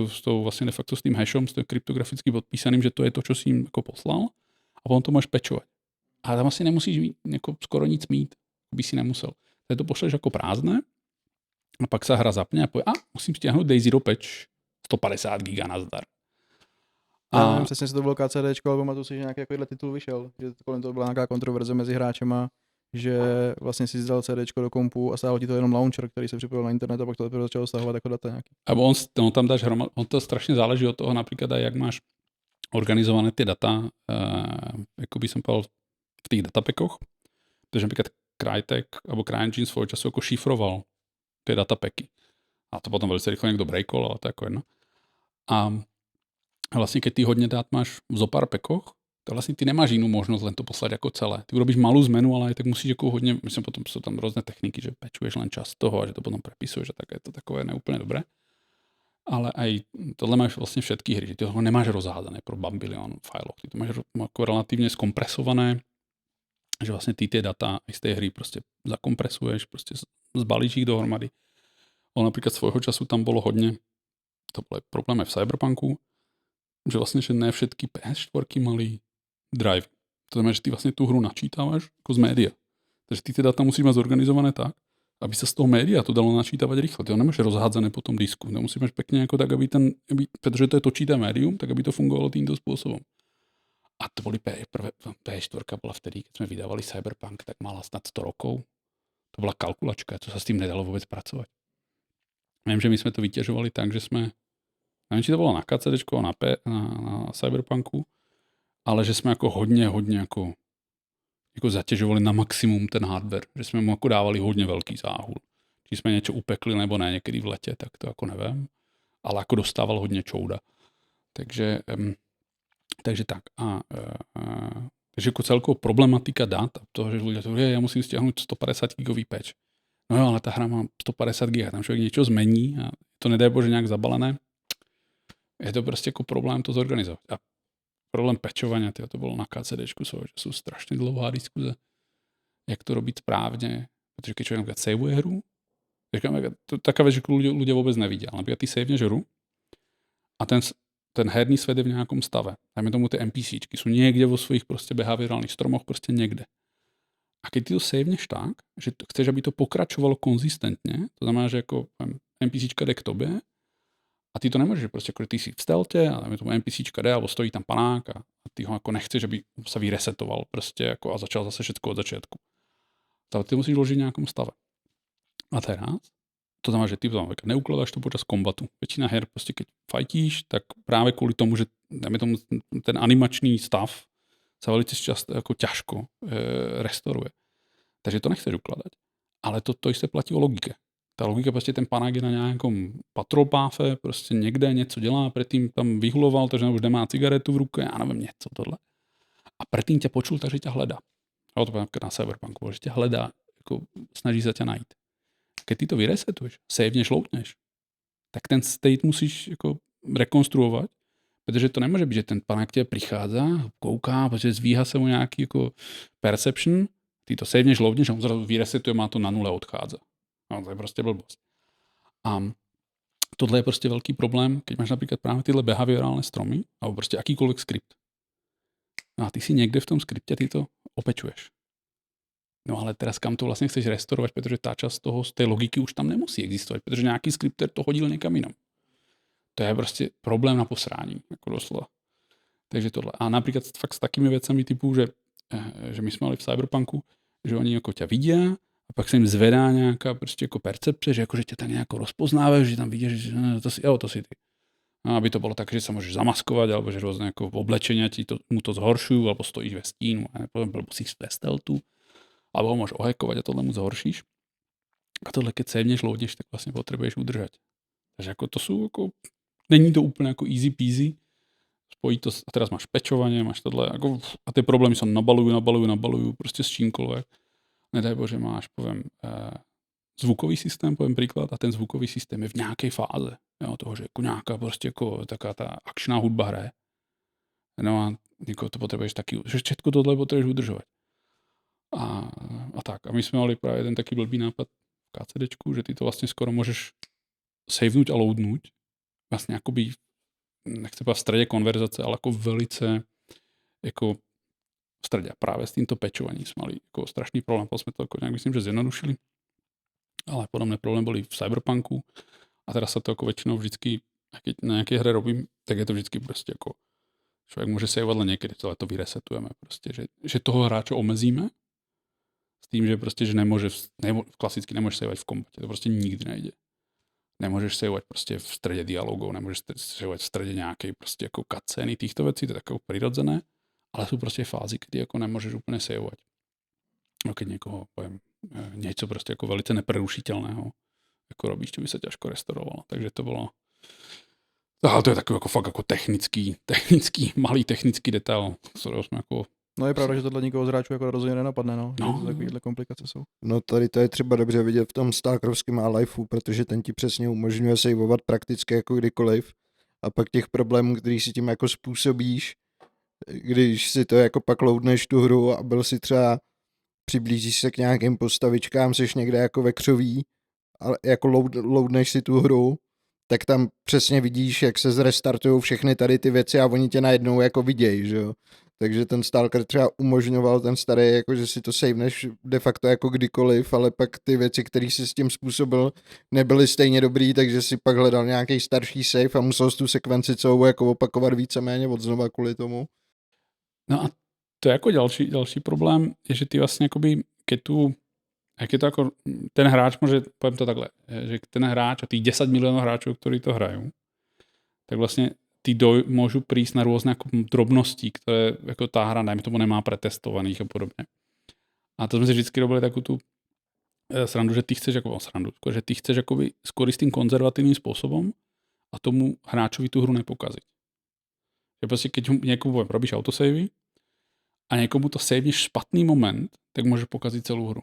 s tou vlastně de facto s tím hashom, s tím kryptograficky podpísaným, že to je to, čo si jim jako poslal a potom to máš pečovat. A tam asi nemusíš mít, jako skoro nic mít, by si nemusel. Teď to pošleš jako prázdné a pak se hra zapne a povie, musím stiahnuť Day Zero patch 150 giga nazdar.
Já nevím přesně, jestli to bylo KCDčko, ale pamatuju si, že nějaký takovýhle titul vyšel, že kolem toho byla nějaká kontroverze mezi hráčema, že vlastně si zdal CDčko do kompu a stálo ti to jenom launcher, který se připojil na internet a pak to teprve začalo stahovat jako data nějaký.
Abo on tam dáš on to strašně záleží od toho například, jak máš organizované ty data, jako by som povedal v tých datapekoch, protože například Crytek alebo CryEngine svojho času jako šifroval ty datapeky. A to potom velice rychle někdo breakol, ale to je jako jedno. A vlastně, keď ty hodně dát máš v zopár pekoch, to vlastně ty nemáš jinou možnost len to poslat jako celé. Ty urobíš malou zmenu, ale tak musíš jako hodně, myslím, potom jsou tam různé techniky, že pečuješ len čas toho a že to potom prepisuješ a tak je to takové neúplně dobré. Ale aj tohle máš vlastně všetky hry, že ty ho nemáš rozhádané pro bambilion fileů. Ty to máš jako relativně zkompresované, že vlastně ty data z té hry prostě zakompresuješ, prostě zbalíš ich dohromady. Ale například svojho času tam bylo hodně, to byly problémy v Cyberpunku, že vlastně, že ne všetky PS4 mali drive. To znamená, že ty vlastně tu hru načítáváš jako z média. Takže ty data musíš mít zorganizované tak, aby se z toho média to dalo načítávat rychle. Ty ho nemáš rozhádzané po tom disku. To musíš mít pěkně jako tak, protože to je točité médium, tak aby to fungovalo týmto způsobem. A to byly P4 byla vtedy, keď jsme vydávali Cyberpunk, tak mala snad 100 rokov. To byla kalkulačka, to se s tím nedalo vůbec pracovat. Vím, že my jsme to vytěžovali tak, že jsme, nevím, či to bylo na KCDčku a na Cyberpunku, ale že jsme jako hodně jako zatěžovali na maximum ten hardware, že jsme mu jako dávali hodně velký záhul. Či jsme něco upekli nebo ne někdy v letě, tak to jako nevím, ale jako dostával hodně čouda. Takže tak. Takže jako celková problematika dat a toho, že ľudia to já musím stiahnuť 150 gigový patch. No jo, ale ta hra má 150 GB, tam člověk něco zmení a to nedej bože nějak zabalené. Je to prostě jako problém to zorganizovat. A problém patchovania, to bylo na KCDčku, že jsou strašně dlouhá diskuze, jak to robit správně, protože když člověk saveuje hru, to je taká věc, že ľudia vůbec nevidí, ale například ty saveneš hru a ten herní svět je v nějakom stave. Dajme tomu ty NPCčky jsou někde vo svých prostě behaviorálních stromoch, prostě někde. A keď ty to saveneš tak, že chceš, aby to pokračovalo konzistentně, to znamená, že jako NPCčka jde k tobě a ty to nemůžeš, prostě jako ty jsi v steltě a dajme tomu NPCčka jde, alebo stojí tam panák a ty ho jako nechceš, aby se vyresetoval prostě jako a začal zase všetko od začátku. Tak ty musíš vložit v nějakom stave. A teraz, to znamená, že ty tam neukladáš to počas kombatu. Většina her prostě keď fajtíš, tak právě kvůli tomu, že dajme tomu ten animačný stav se velice často jako těžko restoruje. Takže to nechceš ukladať. Ale to jistě platí o logike. Ta logika prostě ten panák je na nějakom patrol páfe, prostě někde něco dělá, předtím tam vyhuloval, takže už nemá cigaretu v ruce, já nevím, něco tohle. A předtím tě počul, takže tě hledá. A to na Cyberpunku, že tě hledá, jako snaží se tě najít. Keď ty to vyresetuješ, saveneš, loupneš, tak ten state musíš jako rekonstruovat, protože to nemůže být, že ten panák tě přichází, kouká, protože zvíhá se mu nějaký jako perception, ty to saveneš, loupneš a on zrazu vyresetuje, má to na nule odchádza. No, to je prostě blbost. A tohle je prostě velký problém, keď máš například právě tyhle behaviorální stromy, alebo prostě akýkoliv skript. No a ty si někde v tom skriptě ty to opečuješ. No ale teraz kam to vlastně chceš restorovat, protože ta část toho, z té logiky už tam nemusí existovat, protože nějaký skripter to hodil někam jinam. To je prostě problém na posrání, jako doslova. Takže tohle. A například fakt s takými věcami typu, že my jsme mali v Cyberpunku, že oni jako tě vidí a pak se jim zvedá nějaká prostě jako percepce, že tě tak nějak rozpoznávají, že tam vidíš, že to si ty. A aby to bylo tak, že se můžeš zamaskovat, alebo že různé jako oblečení mu to zhoršují, alebo stojíš ve stínu, nebo si ve stealthu, alebo ho můžeš ohekovat a tohle mu zhoršíš. A tohle, keď sevneš, loudneš, tak vlastně potřebuješ udržet. Takže jako to jsou jako, není to úplně jako easy peasy, spojí to, a teraz máš pečovanie, máš tohle, jako, a ty problémy se nabalují, prostě s čímkoľvek. Nedaj bože, máš, poviem, zvukový systém, poviem príklad, a ten zvukový systém je v nějaké fáze, jo, toho, že jako nějaká prostě jako taká ta akčná hudba hraje. No a jako to potřebuješ taky, že všetko tohle potřebuješ udržovat. A tak. A my jsme mali právě ten taký blbý nápad v KCDčku, že ty to vlastně skoro můžeš savenout a loadnout. Vlastně jakoby, nechci povedať v strede konverzace, ale jako velice jako v strede. A právě s týmto pečovaním jsme mali jako strašný problém. Potom jsme to jako nějak myslím, že zjednodušili. Ale podobné problémy byly v Cyberpunku. A teraz sa to jako většinou vždycky, keď na nějaké hře robím, tak je to vždycky prostě jako člověk může saveovat len někdy, ale to vyresetujeme prostě, že toho hráče omezíme s tím, že prostě, že klasicky nemůžeš saveovat v kombatě, to prostě nikdy nejde. Nemůžeš saveovat prostě v středě dialogů, nemůžeš saveovat v středě nějaké prostě jako cutscény týchto věcí, to je takové přirodzené, ale jsou prostě fázy, kdy jako nemůžeš úplně saveovat. No, keď někoho poviem, něco prostě jako velice neprerušitelného jako robíš, to by se těžko restaurovalo. Takže to bylo. Ale to je takový jako fakt jako malý technický detail, kterého jsme jako.
No je pravda, že tohle nikoho z hráčů jako rozhodně nenapadne, no. Takovýhle komplikace jsou.
No tady to je třeba dobře vidět v tom Stalkerovském Half-Lifeu, protože ten ti přesně umožňuje saveovat prakticky jako kdykoliv. A pak těch problémů, který si tím jako způsobíš, když si to jako pak loadneš tu hru a byl si třeba přiblížíš se k nějakým postavičkám, jsi někde jako ve křoví, ale jako loadneš si tu hru, tak tam přesně vidíš, jak se zrestartují všechny tady ty věci a oni tě najednou jako vidějí, že jo. Takže ten Stalker třeba umožňoval ten starý, jako že si to saveneš de facto jako kdykoliv, ale pak ty věci, které si s tím způsobil, nebyly stejně dobrý, takže si pak hledal nějaký starší save a musel tu sekvenci celou jako opakovat víceméně od znova kvůli tomu.
No a to je jako další problém, je, že ty vlastně jakoby, jak je to jako, ten hráč může, povím to takhle, že ten hráč a tých 10 milionů hráčů, ktorí to hrajú, tak vlastně ty môžu prísť na rôzne ako drobnosti, ktoré jako tá hra, dajme tomu, nemá pretestovaných a podobně. A to jsme si vždycky robili takovou tu srandu, že ty chceš že ty chceš jakoby skôr tým konzervatívnym spôsobom a tomu hráčovi tu hru nepokazit. Že prostě keď někomu robíš autosavey a někomu to saveneš špatný moment, tak může pokazit celou hru.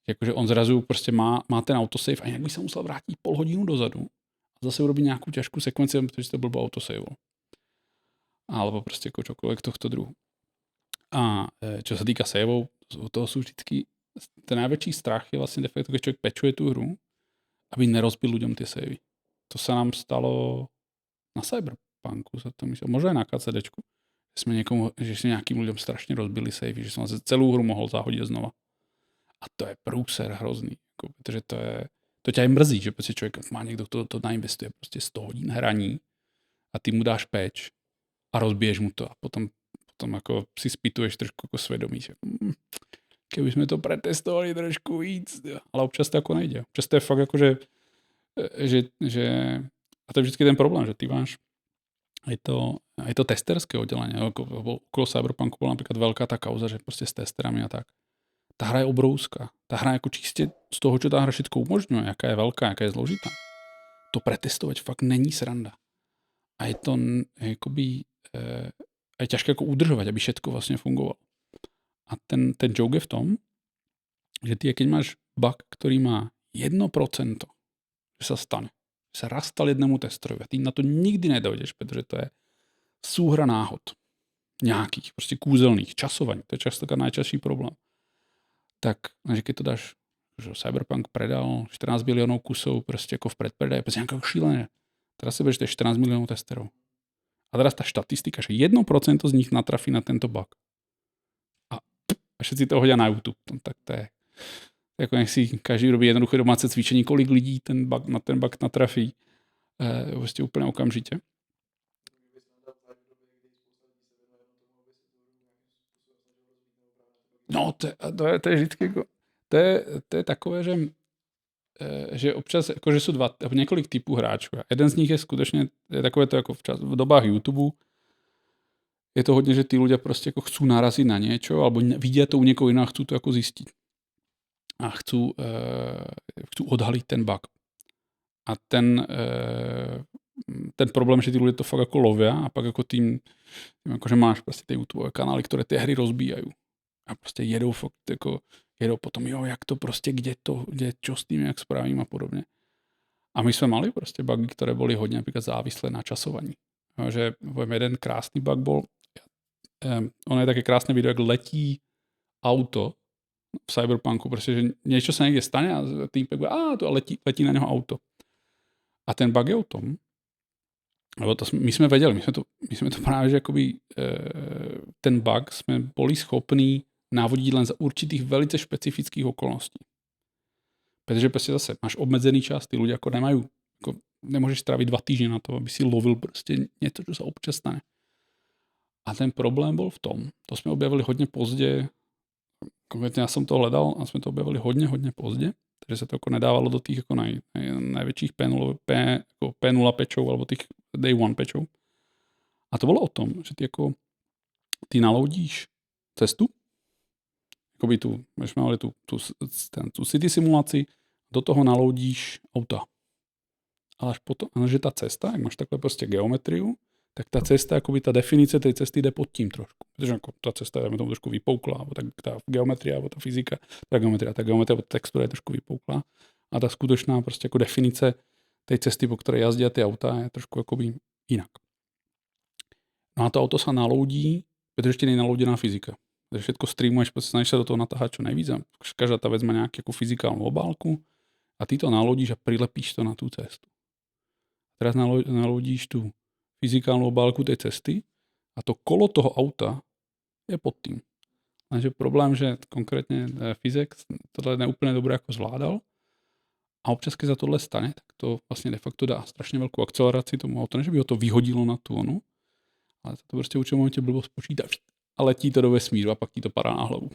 Jakože on zrazu prostě má ten autosave a jinak by se musel vrátit půl hodinu dozadu a zase urobí nějakou těžkou sekvenci, protože to blbo autosave. Alebo prostě jako čokoliv tohto druhu. A čo se týká saveov, toho jsou vždycky ten najväčší strach je vlastně de facto, keď člověk pečuje tu hru, aby nerozbil ľuďom ty savey. To se nám stalo na Cyberpunku, sa to myslím, možná aj na KCDčku, že jsme nějakým ľuďom strašně rozbili savey, že jsem celou hru mohl zahodit znova. A to je průser hrozný, jako, protože to tě aj mrzí, že prostě člověk má někdo, kdo to nainvestuje prostě 100 hodin hraní a ty mu dáš péč a rozbiješ mu to a potom jako si spituješ trošku jako svědomí, že keby jsme to pretestovali trošku víc, ale občas to jako nejde. Občas to je fakt jako, že a to je vždycky ten problém, že ty máš aj to testerské oddelenie. Okolo Cyberpunku bola napríklad veľká tá kauza, že prostě s testerami a tak. Ta hra je obrovská. Ta hra jako čistě z toho, čo ta hra všetko umožňuje, jaká je velká, jaká je zložitá. To pretestovať fakt není sranda. A je to jakoby je ťažké jako udržovať, aby všetko vlastně fungovalo. A ten joke je v tom, že ty, keď máš bug, ktorý má 1%, že sa stane, že sa raz stal jednému testerovi a ty na to nikdy nedojdeš, pretože to je súhra náhod. Nějakých, prostě kúzelných, časovaní. To je často najčastší problém. Tak, že keď to dáš, že Cyberpunk predal 14 miliónov kusov prostě jako v predpredaji, prostě nějakého šílené. Teraz si budeš 14 milionů testerov. A teraz ta štatistika, že 1% z nich natrafí na tento bug. A všetci to hodí na YouTube. Tak to je jako nech si každý robí jednoduché domácí cvičení, kolik lidí na ten bug natrafí. Prostě úplně okamžitě. No, to je vždycky jako, to je takové, že občas, jakože jsou několik typů hráčů. A jeden z nich je skutečně takové to jako v dobách YouTube. Je to hodně, že ty ľudia prostě jako chcú narazit na niečo, alebo vidia to u někoho jiného a chcú to jako zjistit. A chcú odhalit ten bug. A ten problém, že ty ľudia to fakt jako lovia a pak jako tým jakože máš prostě ty YouTube kanály, které ty hry rozbíjají. A prostě jedou potom, jo, jak to prostě, kde čo s tým, jak spravím a podobně. A my jsme mali prostě bugy, které byly hodně například závislé na časovaní. No, že jeden krásný bug bol, ono je také krásné video, jak letí auto v Cyberpunku, prostě, že něco se někde stane a tým to letí na něho auto. A ten bug je o tom, lebo my jsme věděli, my jsme to právě, že jakoby ten bug jsme byli schopní návodit len za určitých velice špecifických okolností. Protože prostě zase máš obmedzený čas, ty ľudia jako nemají, jako nemůžeš strávit 2 týdny na to, aby si lovil prostě něco, co se občas stane. A ten problém byl v tom, to jsme objavili hodně pozdě, konkrétně já jsem to hledal a jsme to objavili hodně pozdě, takže se to jako nedávalo do těch jako největších P0 patchů alebo těch Day 1 patchů. A to bylo o tom, že ty naloudíš cestu, jakoby my jsme mali tu city simulaci, do toho naloudíš auta. Ale až potom, že ta cesta, jak máš takhle prostě geometriu, tak ta cesta, jakoby ta definice té cesty jde pod tím trošku. Protože jako ta cesta je tomu trošku vypouklá, nebo tak ta geometria, nebo ta fyzika, ta geometria, ta textura je trošku vypouklá. A ta skutečná prostě jako definice té cesty, po které jazdí ty auta, je trošku jakoby jinak. No a to auto se naloudí, protože ještě není nalouděná fyzika. Takže všetko streamuješ, snažíš se do toho natáhat čo nejvíc. Každá ta věc má nějakou jako fyzikálnu obálku a ty to naloudíš a prilepíš to na tu cestu. Teraz naloudíš tu fyzikálnu obálku té cesty A to kolo toho auta je pod tím. Takže problém, že konkrétně Physics tohle neúplně dobře jako zvládal a občas, když za tohle stane, tak to vlastně de facto dá strašně velkou akceleraci tomu autu, ne, že by ho to vyhodilo na tu onu, ale to prostě v určitém momentě blbost počítá a letí to do vesmíru a pak ti to padá na hlavu.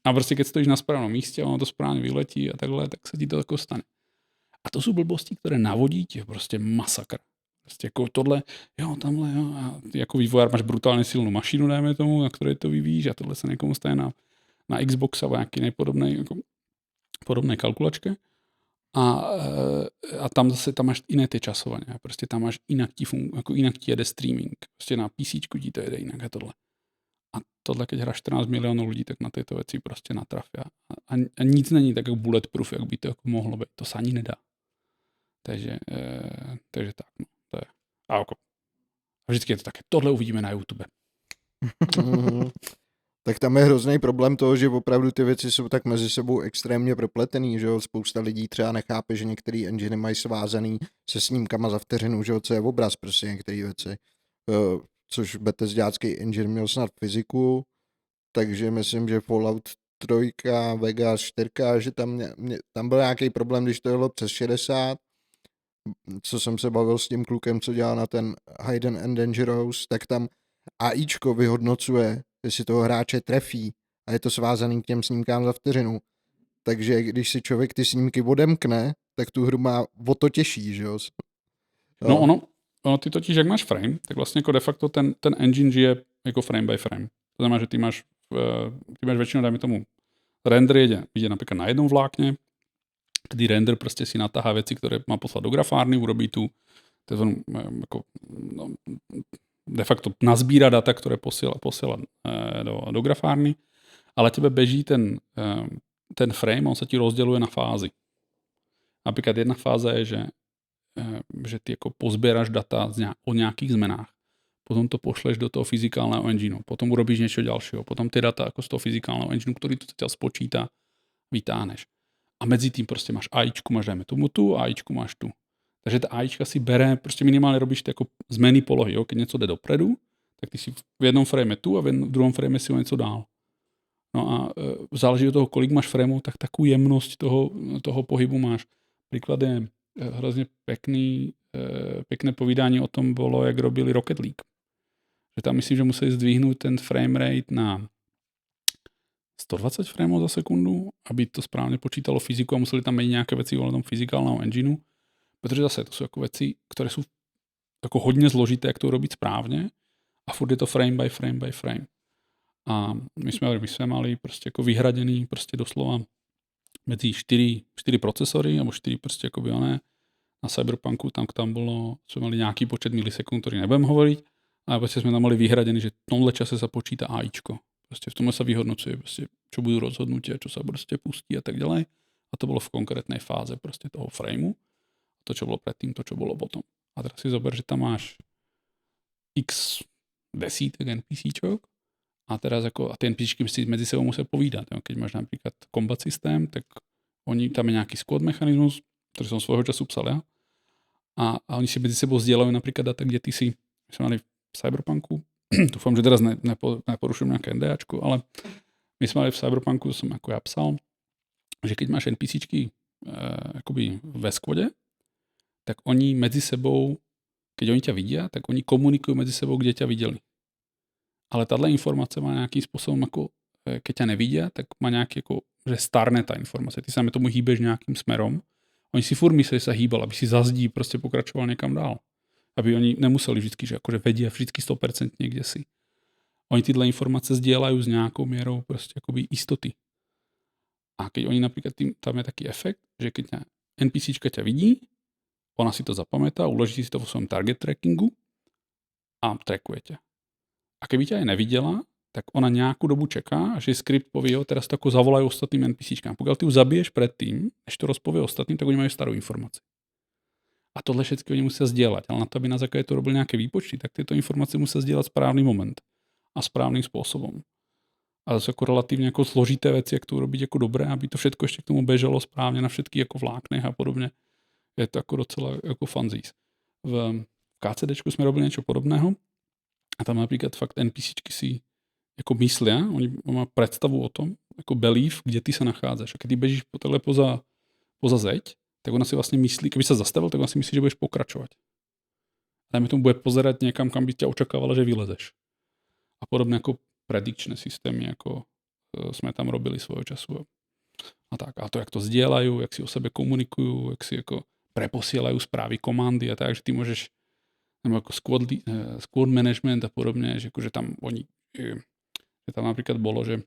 A prostě když stojíš na správném místě a ono to správně vyletí a takhle, tak se ti to jako stane. A to jsou blbosti, které navodí tě prostě masakr. Prostě jako tohle, jo, tamhle, jo, a ty jako vývojář máš brutálně silnou mašinu, dejme tomu, na které to vyvíjíš a tohle se někomu stane na Xbox nebo nějaký nejpodobný, jako podobné kalkulačky. A tam zase tam máš jiné ty časovaně. Prostě tam máš jinak ti jede streaming. Prostě na PCčku ti to jede jinak a tohle. A tohle, keď hráš 14 milionů lidí, tak na tyto věci prostě natrafí. A nic není tak jako bulletproof, jak by to jako mohlo být. To se ani nedá. Takže tak, no. To je. A jako. Vždycky je to také. Tohle uvidíme na YouTube.
Tak tam je hrozný problém toho, že opravdu ty věci jsou tak mezi sebou extrémně propletený, že jo, spousta lidí třeba nechápe, že některé engine mají svázaný se snímkama za vteřinu, že jo, co je obraz, prostě některé věci. Což Bethesdácký engine měl snad fyziku, takže myslím, že Fallout 3, Vegas 4, že tam byl nějaký problém, když to jelo přes 60, co jsem se bavil s tím klukem, co dělal na ten Hidden and Dangerous, tak tam AIčko vyhodnocuje, jestli toho hráče trefí a je to svázaný k těm snímkám za vteřinu. Takže když si člověk ty snímky odemkne, tak tu hru má o to těžší, že jo?
No ono ty totiž, jak máš frame, tak vlastně jako de facto ten engine žije jako frame by frame. To znamená, že ty máš většinou, dajme tomu, render jde například na jednom vlákně, kdy render prostě si natáhá věci, které má poslat do grafárny, urobí tu jako, no, de facto nazbírá data, které posílá do grafárny, ale tebe beží ten frame, on se ti rozděluje na fázy. Například jedna fáze je, že ty jako pozběráš data o nějakých zmenách, potom to pošleš do toho fyzikálného engineu, potom urobíš něco dalšího, potom ty data jako z toho fyzikálného engineu, který to teď spočítá, vytáhneš. A mezi tím prostě máš AIčku, máš dejme tomu tu, AIčku máš tu. Takže ta AIčka si bere, prostě minimálně robíš ty jako změny polohy, jo? Keď něco jde dopredu, tak ty si v jednom frame tu a v druhém frame si o něco dál. No a záleží od toho, kolik máš frameů, tak takovou jemnost toho pohybu máš. Příklad je hrozně pěkné povídání o tom bylo, jak robili Rocket League. Že tam myslím, že museli zdvihnout ten frame rate na 120 frameů za sekundu, aby to správně počítalo fyziku a museli tam mít nějaké věci o tom fyzikálného engineu, protože zase to jsou jako věci, které jsou jako hodně zložité, jak to robit správně a furt je to frame by frame by frame. A my jsme mali prostě jako vyhraděný prostě doslova mezi 4 procesory nebo 4 prostě jako by oné. Na Cyberpunku tam bylo, jsme mali nějaký počet milisekund, který nebudem hovoriť, ale prostě jsme tam mali vyhraděný, že v tomhle čase se počítá AIčko. Prostě v tomhle se vyhodnocuje, prostě, čo budú rozhodnutia, čo sa prostě pustí a tak ďalej. A to bylo v konkrétnej fáze prostě toho frameu. To, čo bylo predtým, to, čo bylo potom. A teraz si zober, že tam máš x desítek NPCčok a teraz jako, a ty NPCčky si mezi sebou musí povídat. Jo. Keď máš například combat systém, tak tam je nějaký squad mechanismus, který jsem svojho času psal ja. A oni si mezi sebou sdělají například data, kde ty si, my jsme mali v Cyberpunku, doufám, že teraz neporuším nějaké NDAčko, ale my jsme mali v Cyberpunku, to jsem jako já psal, že keď máš NPCčky jakoby ve squadě, tak oni mezi sebou, keď oni ťa vidia, tak oni komunikují mezi sebou, kde ťa viděli. Ale tato informace má nějakým způsobem, jako, keď ťa nevidia, tak má nějaký, jako, že starne ta informace. Ty sami tomu hýbeš nějakým smerom. Oni si furt myslí, že se hýbal, aby si za zdí prostě pokračoval někam dál. Aby oni nemuseli vždycky, že jakože vedia vždycky 100% někde si. Oni tyhle informace sdělají s nějakou měrou prostě jakoby jistoty. A keď oni například, tam je taký efekt, že keď NPCčka ťa vidí, ona si to zapamätá, uloží si to vo svojom target trackingu a trackuje ťa. A keby ťa aj nevidela, tak ona nějakou dobu čeká, až skript povie, jo, teraz to jako zavolají ostatným NPCčkám. Pokud ty ju zabiješ předtým, než to rozpovie ostatným, tak oni mají starou informaci. A tohle všechno oni musí sdělat. Ale na to, aby na základě to robil nějaké výpočty, tak tyto informace musí sdělat správný moment a správným způsobem. A to jsou jako relativně jako složité věci, jak to urobiť jako dobré, aby to všetko ještě k tomu běželo správně na všetky jako vláknech a podobně. Je to jako docela jako funzís. V KCDčku jsme robili něco podobného A tam napríklad fakt NPCčky si jako myslia, oni má predstavu o tom, jako belief, kde ty sa nachádzaš. A keď ty bežíš poza zeď, tak ona si vlastne myslí, keby sa zastavil, tak ona si myslí, že budeš pokračovať. A mi tomu bude pozerať niekam, kam by ťa očakávala, že vylezeš. A podobne ako predikčné systémy, ako sme tam robili svojho času. A tak. A to, jak to zdieľajú, jak si o sebe komunikujú, jak si ako preposielajú správy, komandy a tak, že ty môžeš nebo ako squad management a podobne, že akože tam oni že tam napríklad bolo, že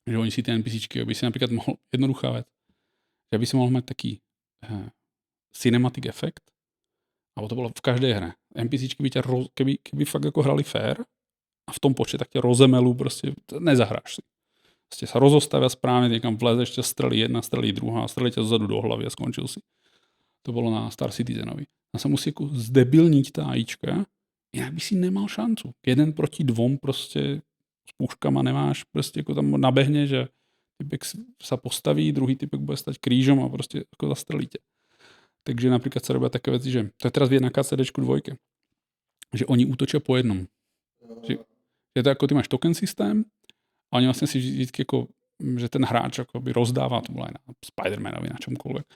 oni si tie NPCčky, aby si napríklad mohol, jednoduchá vec, že aby si mohol mať taký cinematic efekt, alebo to bolo v každej hre. NPCčky by ťa, keby fakt ako hrali fair a v tom počte, tak ťa rozemelú, proste nezahráš si. Proste sa rozostavia správne, niekam vlezeš, ťa strelí jedna, strelí druhá, strelí ťa zozadu do hlavy a skončil si. To bolo na Star Citizenovi. A sa musí ako zdebilniť tá AIčka, inak by si nemal šancu. 1 proti 2 proste s púškama nemáš, proste ako tam nabehne, že typek sa postaví, druhý typek bude stať krížom a proste ako zastrelíte. Takže napríklad sa robia také veci, že to je teraz vie na KCDčku 2, že oni útočia po jednom. Že je to ako ty máš token systém a oni vlastne si vždycky ako, že ten hráč akoby rozdáva, to bolo aj na Spider-Manovi, na čomkoľvek.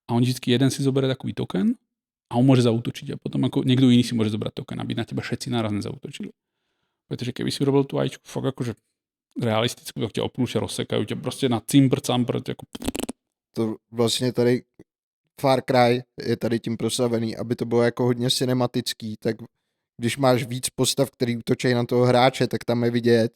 A on vždycky jeden si zoberie takový token a on môže zaútočiť a potom ako niekto iný si môže zobrať token, aby na teba všetci naraz nezautočili. Pretože keby si urobil tú AIčku fakt akože realistickú, tak ťa oplúšia, rozsekajú ťa proste na cimbr, jako...
To vlastně tady Far Cry je tady tím proslavený, aby to bylo jako hodně cinematický, tak když máš víc postav, který útočí na toho hráče, tak tam je vidět,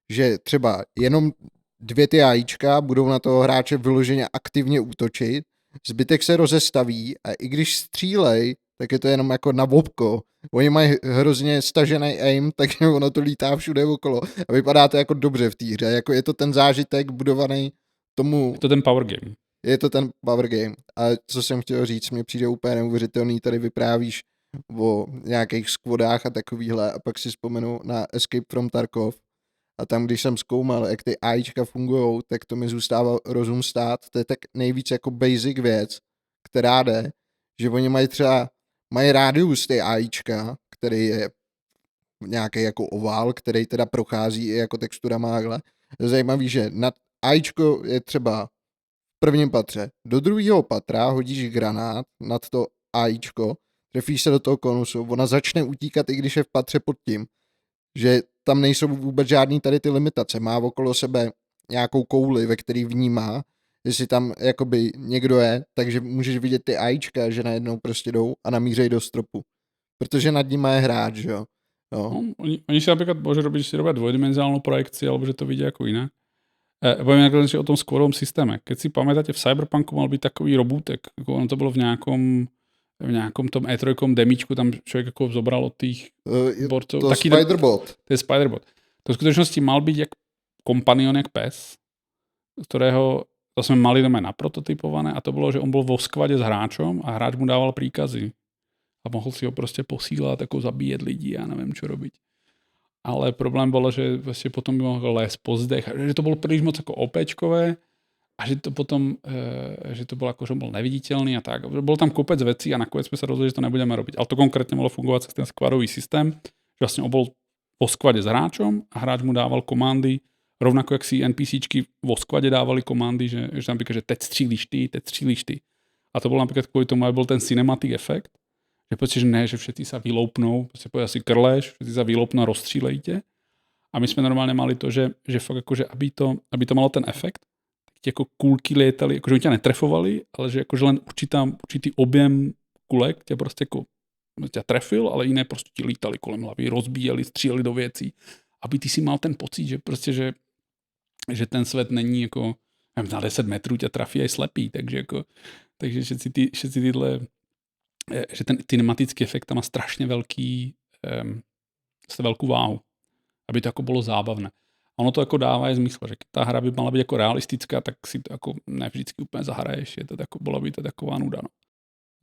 že třeba jenom 2 ty AIčka budou na toho hráče vyloženě aktivně útočit, zbytek se rozestaví a i když střílej, tak je to jenom jako na vopko. Oni mají hrozně stažený aim, takže ono to lítá všude okolo a vypadá to jako dobře v té hře. Jako je to ten zážitek budovaný tomu...
Je to ten power game.
Je to ten power game. A co jsem chtěl říct, mně přijde úplně neuvěřitelný, tady vyprávíš o nějakých squadách a takovýhle a pak si vzpomenu na Escape from Tarkov a tam, když jsem zkoumal, jak ty AIčka fungujou, tak to mi zůstává rozum stát. To je tak nejvíc jako basic věc, která jde, že oni mají rádius ty AIčka, který je nějaký jako ovál, který teda prochází i jako textura mágle. Zajímavý, že nad AIčko je třeba v prvním patře. Do druhého patra hodíš granát nad to AIčko, trefíš se do toho konusu, ona začne utíkat, i když je v patře pod tím. Že tam nejsou vůbec žádný tady ty limitace. Má okolo sebe nějakou kouli, ve který vnímá, jestli tam jakoby někdo je, takže můžeš vidět ty AIčka, že najednou prostě jdou a namířej do stropu. Protože nad nimi je hráč, že jo.
No, oni si napríklad môžu robiť, že si robia dvojdimenzionálnu projekciu, alebo že to vidia ako inak. Poviem nakoniec o tom skôrovom systéme. Keď si pamätáte, v Cyberpunku mal byť takový robútek, ako ono to bolo v nejakom tom E3 demičku, tam človek ako zobral od tých borcov.
To Spiderbot.
To je Spiderbot. To v skutočnosti mal byť jak kompanion, jak pes, ktorého to sme mali doma naprototypované a to bolo, že on bol vo skvade s hráčom a hráč mu dával príkazy. A mohol si ho proste posílať, ako zabíjať ľudí a neviem, čo robiť. Ale problém bolo, že vlastne potom by mohol lésť po zdech, že to bolo príliš moc ako opečkové a že to potom, že to bolo ako, že bol neviditeľný a tak. Bol tam kopec vecí a nakoniec sme sa rozhodli, že to nebudeme robiť. Ale to konkrétne malo fungovať cez ten skvadový systém, že vlastne on bol po skvade s hráčom a hráč mu dával komandy, rovnako jak si NPCčky vo skvade dávali komandy, že napríklad, že teď střílíš ty. A to bol napríklad kvôli tomu, aj bol ten cinematic efekt, že proste, že ne, že všetci sa vyloupnú, proste povedia si krleš, všetci sa vyloupnú a rozstřílejte. A my sme normálne mali to, že fakt akože, aby to malo ten efekt, tak ti ako kulky lietali, akože oni ťa netrefovali, ale že akože len určitý objem kulek ťa proste ako ťa trefil, ale iné proste ti lítali kolem hlavy, rozbíjeli, stříleli do věcí, aby ty si mal ten pocit, že proste, že ten svet není ako, na 10 metrů ťa trafí aj slepý, takže všetci tyhle že ten cinematický efekt tam má strašne veľkú váhu, aby to ako bolo zábavné. Ono to ako dáva aj zmysl, že keď tá hra by mala byť ako realistická, tak si to ako nevždycky úplne zahraješ, je to tako, bola by to taková nuda.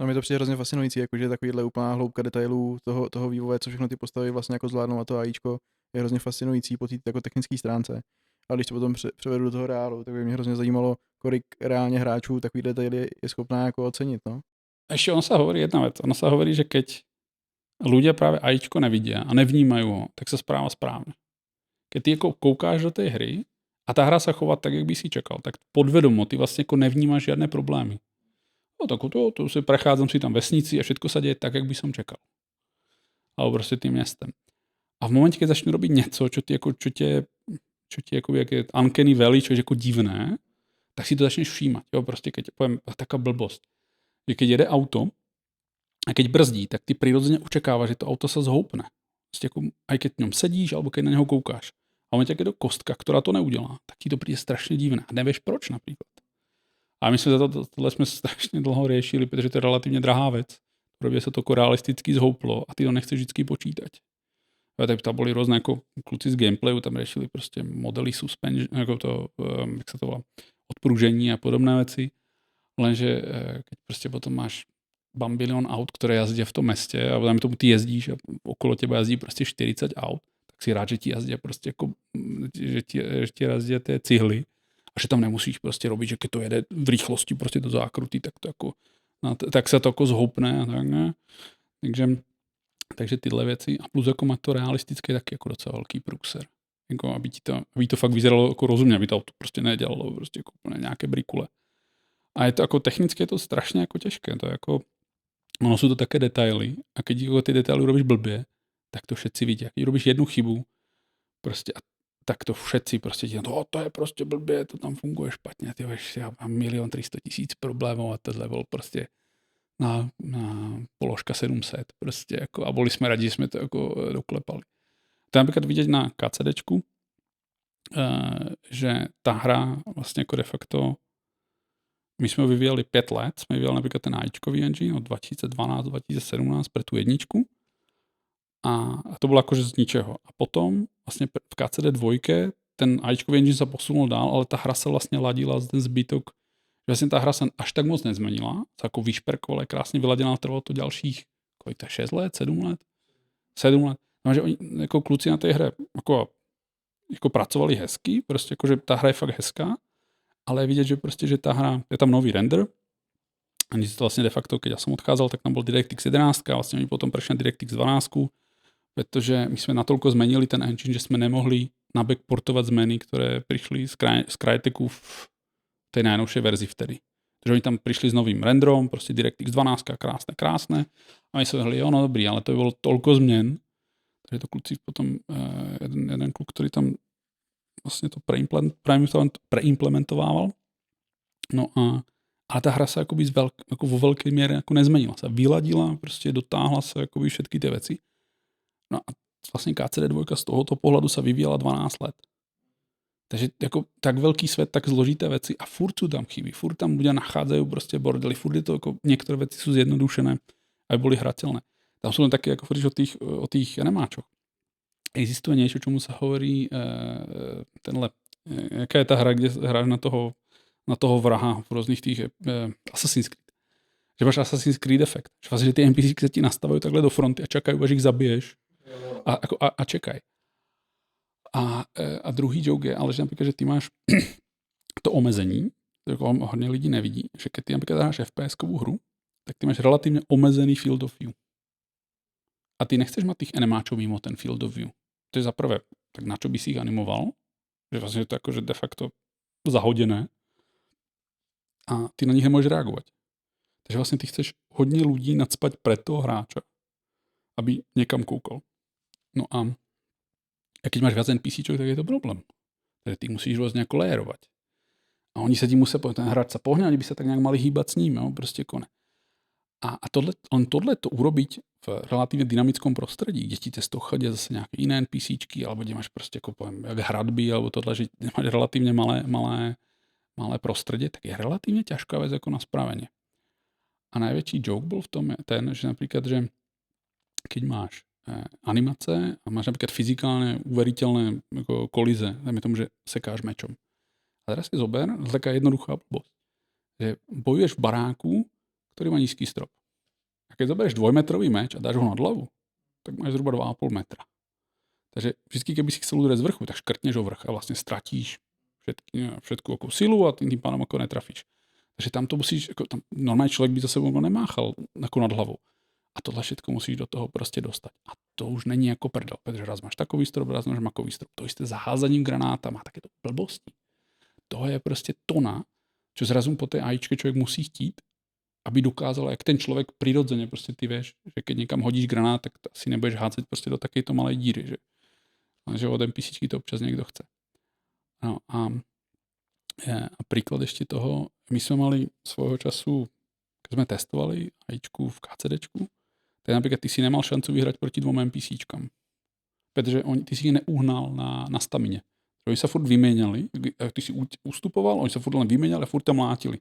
No mi to přijde hrozně fascinující, jakože takovýhle úplná hloubka detailů toho vývoje, co všechno ty postavy vlastně jako zvládnou a to AIčko je hrozně fascinující po té jako technické stránce. Ale když to potom převedu do toho reálu, tak by mě hrozně zajímalo, kolik reálně hráčů takový detaily je schopná jako ocenit, no.
Ešte ono sa hovorí jedna vec. Ono sa hovorí, že keď ľudia práve AIčko nevidia a nevnímajú ho, tak sa správa správne. Keď ty jako koukáš do tej hry a ta hra sa chová tak, jak by si čekal, tak podvedomo ty vlastně jako nevnímáš žádné problémy. No tak to si prechádzam si tam vesnici a všetko sa deje tak, jak by som čekal. Alebo prostě tým městem. A v momentě, keď začnu robiť něco, čo ti jako, jak je uncanny valley, čo je jako divné, tak si to začneš všímat. Jo, prostě keď poviem taká blbost, že keď jede auto a keď brzdí, tak ty prirodzene očekávaš, že to auto sa zhoupne. Prostě jako, aj keď v ňom sedíš, alebo keď na něho koukáš. A v momentě, keď je to kostka, která to neudělá, tak ti to přijde strašně divné. A nevíš proč například. A my jsme tohle jsme strašně dlouho řešili, protože to je relativně drahá věc. Protože se to jako realisticky zhouplo a ty to nechceš vždycky počítať. Tak tam byli různé jako kluci z gameplayu, tam řešili prostě modely suspension, jako to, jak se to volá, odpružení a podobné věci. Lenže keď prostě potom máš bambilion aut, které jazdí v tom městě a tam tomu ty jezdíš a okolo těba jazdí prostě 40 aut, tak si rád, že ti jazdí prostě jako, že ti jazdí ty cihly a že tam nemusíš prostě robit, že keď to jede v rychlosti prostě do zákruty, tak to jako, no, tak se to jako zhoupne a tak ne. Takže tyhle věci a plus jako má to realistické taky jako docela velký průser. Jako aby to fakt vyzeralo jako rozumně, aby to auto prostě nedělalo prostě jako úplně nějaké brikule. A je to jako technicky je to strašně jako těžké, to je jako ono jsou to také detaily a když jako ty detaily robíš blbě, tak to všetci vidí. Když robíš jednu chybu, prostě tak to všetci prostě ti to je prostě blbě, to tam funguje špatně, ty víš, já mám 1 300 000 problémů a tohle byl prostě na položka 700 prostě jako a byli jsme rádi, že jsme to jako doklepali. To je například vidět na KCDčku, že ta hra vlastně jako de facto my jsme ho vyvíjeli 5 let, jsme vyvíjeli například ten AIčkový engine od 2012-2017 pre tu jedničku a to bylo jakože z ničeho. A potom vlastně v KCD 2 ten AIčkový engine se posunul dál, ale ta hra se vlastně ladila z ten zbytok, že vlastně ta hra se až tak moc nezmenila, se jako vyšperkovala, krásně vyladěná, trvalo to dalších, kolik to je, 6 let, 7 let? 7 let. No, že oni jako kluci na té hře jako pracovali hezky, prostě jako, že ta hra je fakt hezká, ale je vidět, že prostě, že ta hra, je tam nový render, ani to vlastně de facto, keď já jsem odcházel, tak tam byl DirectX 11 a vlastně oni potom prešli na DirectX 12, protože my jsme natoľko zmenili ten engine, že jsme nemohli nabackportovat zmeny, které přišly z Cryteku v té najnovšej verzi vtedy. Takže oni tam přišli s novým renderom, prostě DirectX 12, krásné. A my jsme řekli, jo, no dobrý, ale to by bylo toľko změn. Takže to kluci potom, jeden kluk, který tam vlastně to preimplementovával. No a ta hra se jakoby jako vo velké míře jako nezmenila. Se vyladila, prostě dotáhla se jakoby všetky ty věci. No a vlastně KCD2 z tohoto pohledu se vyvíjela 12 let. Takže jako tak velký svět, tak zložité věci a furt jsou tam chyby, furt tam ľudia nachádzajú prostě bordely, furt je to jako některé věci jsou zjednodušené, aby byly hratelné. Tam jsou taky jako o tých animáčoch. Existuje něco, čemu se hovorí tenhle, jaká je ta hra, kde hráš na toho vraha v různých těch Assassin's Creed. Že máš Assassin's Creed efekt. Že vlastně, že ty NPC se ti nastavují takhle do fronty a čekají, až jich zabiješ a čekaj. A druhý joke je, ale že například, že ty máš to omezení, jako hodně lidí nevidí, že když ty například hráš FPS-kovou hru, tak ty máš relativně omezený field of view. A ty nechceš mít těch animáčů mimo ten field of view. To je za prvé, tak na čo by si jich animoval? Že vlastně je to jakože de facto zahoděné a ty na nich nemůžeš reagovat. Takže vlastně ty chceš hodně lidí nacpať pre toho hráča, aby někam koukal. No a keď máš viac NPCčok, tak je to problém. Takže ty musíš různě jako layerovat. A oni se tím musí, ten hráč se pohne, oni by se tak nějak mali hýbat s ním, jo? Prostě kone. A tohle to urobiť v relativně dynamickom prostředí, kde ti z toho chodí zase nějaké jiné NPCčky, alebo kde máš prostě jako poviem, jak hradby, alebo tohle, že máš relativně malé prostředí, tak je relativně těžká věc jako na spravenie. A největší joke byl v tom ten, že například, že keď máš animace a máš například fyzikálně uveriteľné jako kolize, dajme tomu, že sekáš mečom. A teraz si zober, taká jednoduchá blbosť, že bojuješ v baráku, který má nízký strop. A keď zobereš 2metrový meč a dáš ho nad hlavu, tak máš zhruba 2,5 metra. Takže vždycky, keby si chcel udělat z vrchu, tak škrtneš o vrch a vlastně ztratíš všetku jako silu a tím pádem jako netrafíš. Takže tam to musíš, jako tam normální člověk by za sebou nemáchal jako nad hlavou. A tohle všetko musíš do toho prostě dostat. A to už není jako prdel, protože raz máš takový strop, raz máš makový strop. To jste zaházením granátama, tak je to blbosti. To je prostě tona, čo zrazu po té AIčke člověk musí chtít, aby dokázal, jak ten člověk přirozeně, prostě ty víš, že když někam hodíš granát, tak to asi nebudeš házet prostě do takéto malé díry, že? Ale že od NPCčky to občas někdo chce. No a príklad ešte toho, my sme mali svojho času, keď sme testovali AIčku v KCDčku, tak napríklad ty si nemal šancu vyhrať proti 2 NPCčkám. Pretože ty si ich neuhnal na stamine. Oni sa furt vymieniali, ty si ustupoval, oni sa furt len vymieniali a furt tam mlátili.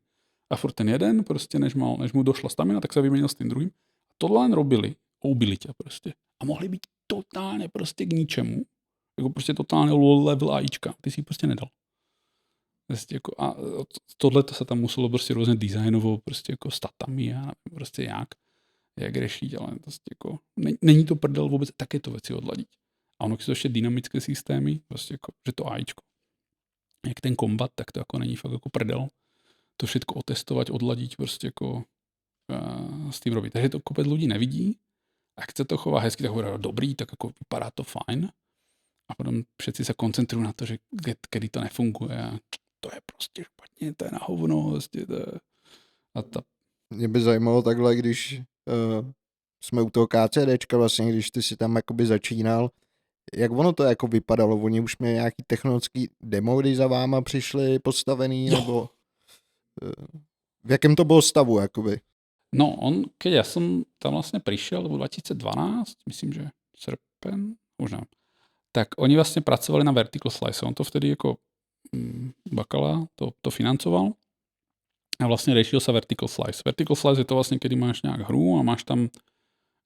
A furt ten jeden, prostě, než mu došla stamina, tak sa vymienil s tým druhým. A tohle len robili, ubili ťa prostě. A mohli byť totálne prostě k ničemu. Jako prostě totálne low level AIčka. Ty si prostě nedal. Prostě jako, a tohle to se tam muselo prostě různě designovo, prostě jako statami a prostě jak řešit, ale prostě jako, není to prdel vůbec takéto věci odladit. A ono jsou ještě dynamické systémy, prostě jako, že to AIčko, jak ten kombat, tak to jako není fakt jako prdel. To všetko otestovat, odladit, prostě jako s tím robit. Takže to kopec lidí nevidí a jak se to chová hezky, tak hovorí, dobrý, tak jako vypadá to fajn. A potom všetci se koncentrují na to, že kedy to nefunguje a to je prostě špatně, to je na hovno, prostě to je...
Mě by zajímalo takhle, když jsme u toho KCDčka vlastně, když ty si tam jakoby začínal, jak ono to jako vypadalo? Oni už měli nějaký technologický demo, když za váma přišli postavený, nebo v jakém to bylo stavu, jakoby?
No, keď ja som tam vlastne prišiel, to bolo 2012, myslím, že srpen, možná, tak oni vlastně pracovali na Vertical Slice. On to vtedy jako Bakala to financoval a vlastně riešil sa Vertical Slice. Vertical Slice je to vlastně, kedy máš nějak hru a máš tam,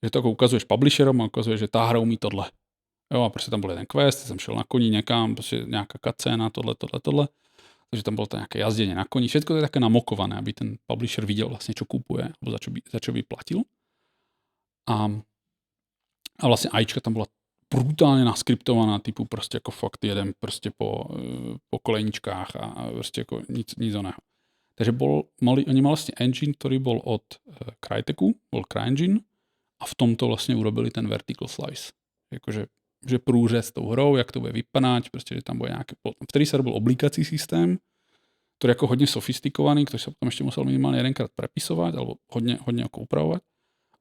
že to jako ukazuješ publisherom a ukazuješ, že tá hra umí tohle. Jo, a prostě tam byl jeden quest, jsem šel na koni někam, prostě nějaká cutscéna, tohle. Takže tam bylo to nějaké jazdění na koni. Všetko to je také namokované, aby ten publisher viděl vlastně, čo kupuje, nebo za čo by platil. A vlastně AIčka tam byla brutálně naskriptovaná, typu prostě jako fakt jeden prostě po kolejničkách a prostě jako nic oného. Takže oni mali vlastně engine, který byl od Cryteku, byl CryEngine a v tomto vlastně urobili ten Vertical Slice. Jakože že průřez tou hrou, jak to bude vypadat, prostě, že tam bude nějaký, vtedy se robil oblíkací systém, který je jako hodně sofistikovaný, který se potom ještě musel minimálně jedenkrát prepisovat, alebo hodně jako upravovat.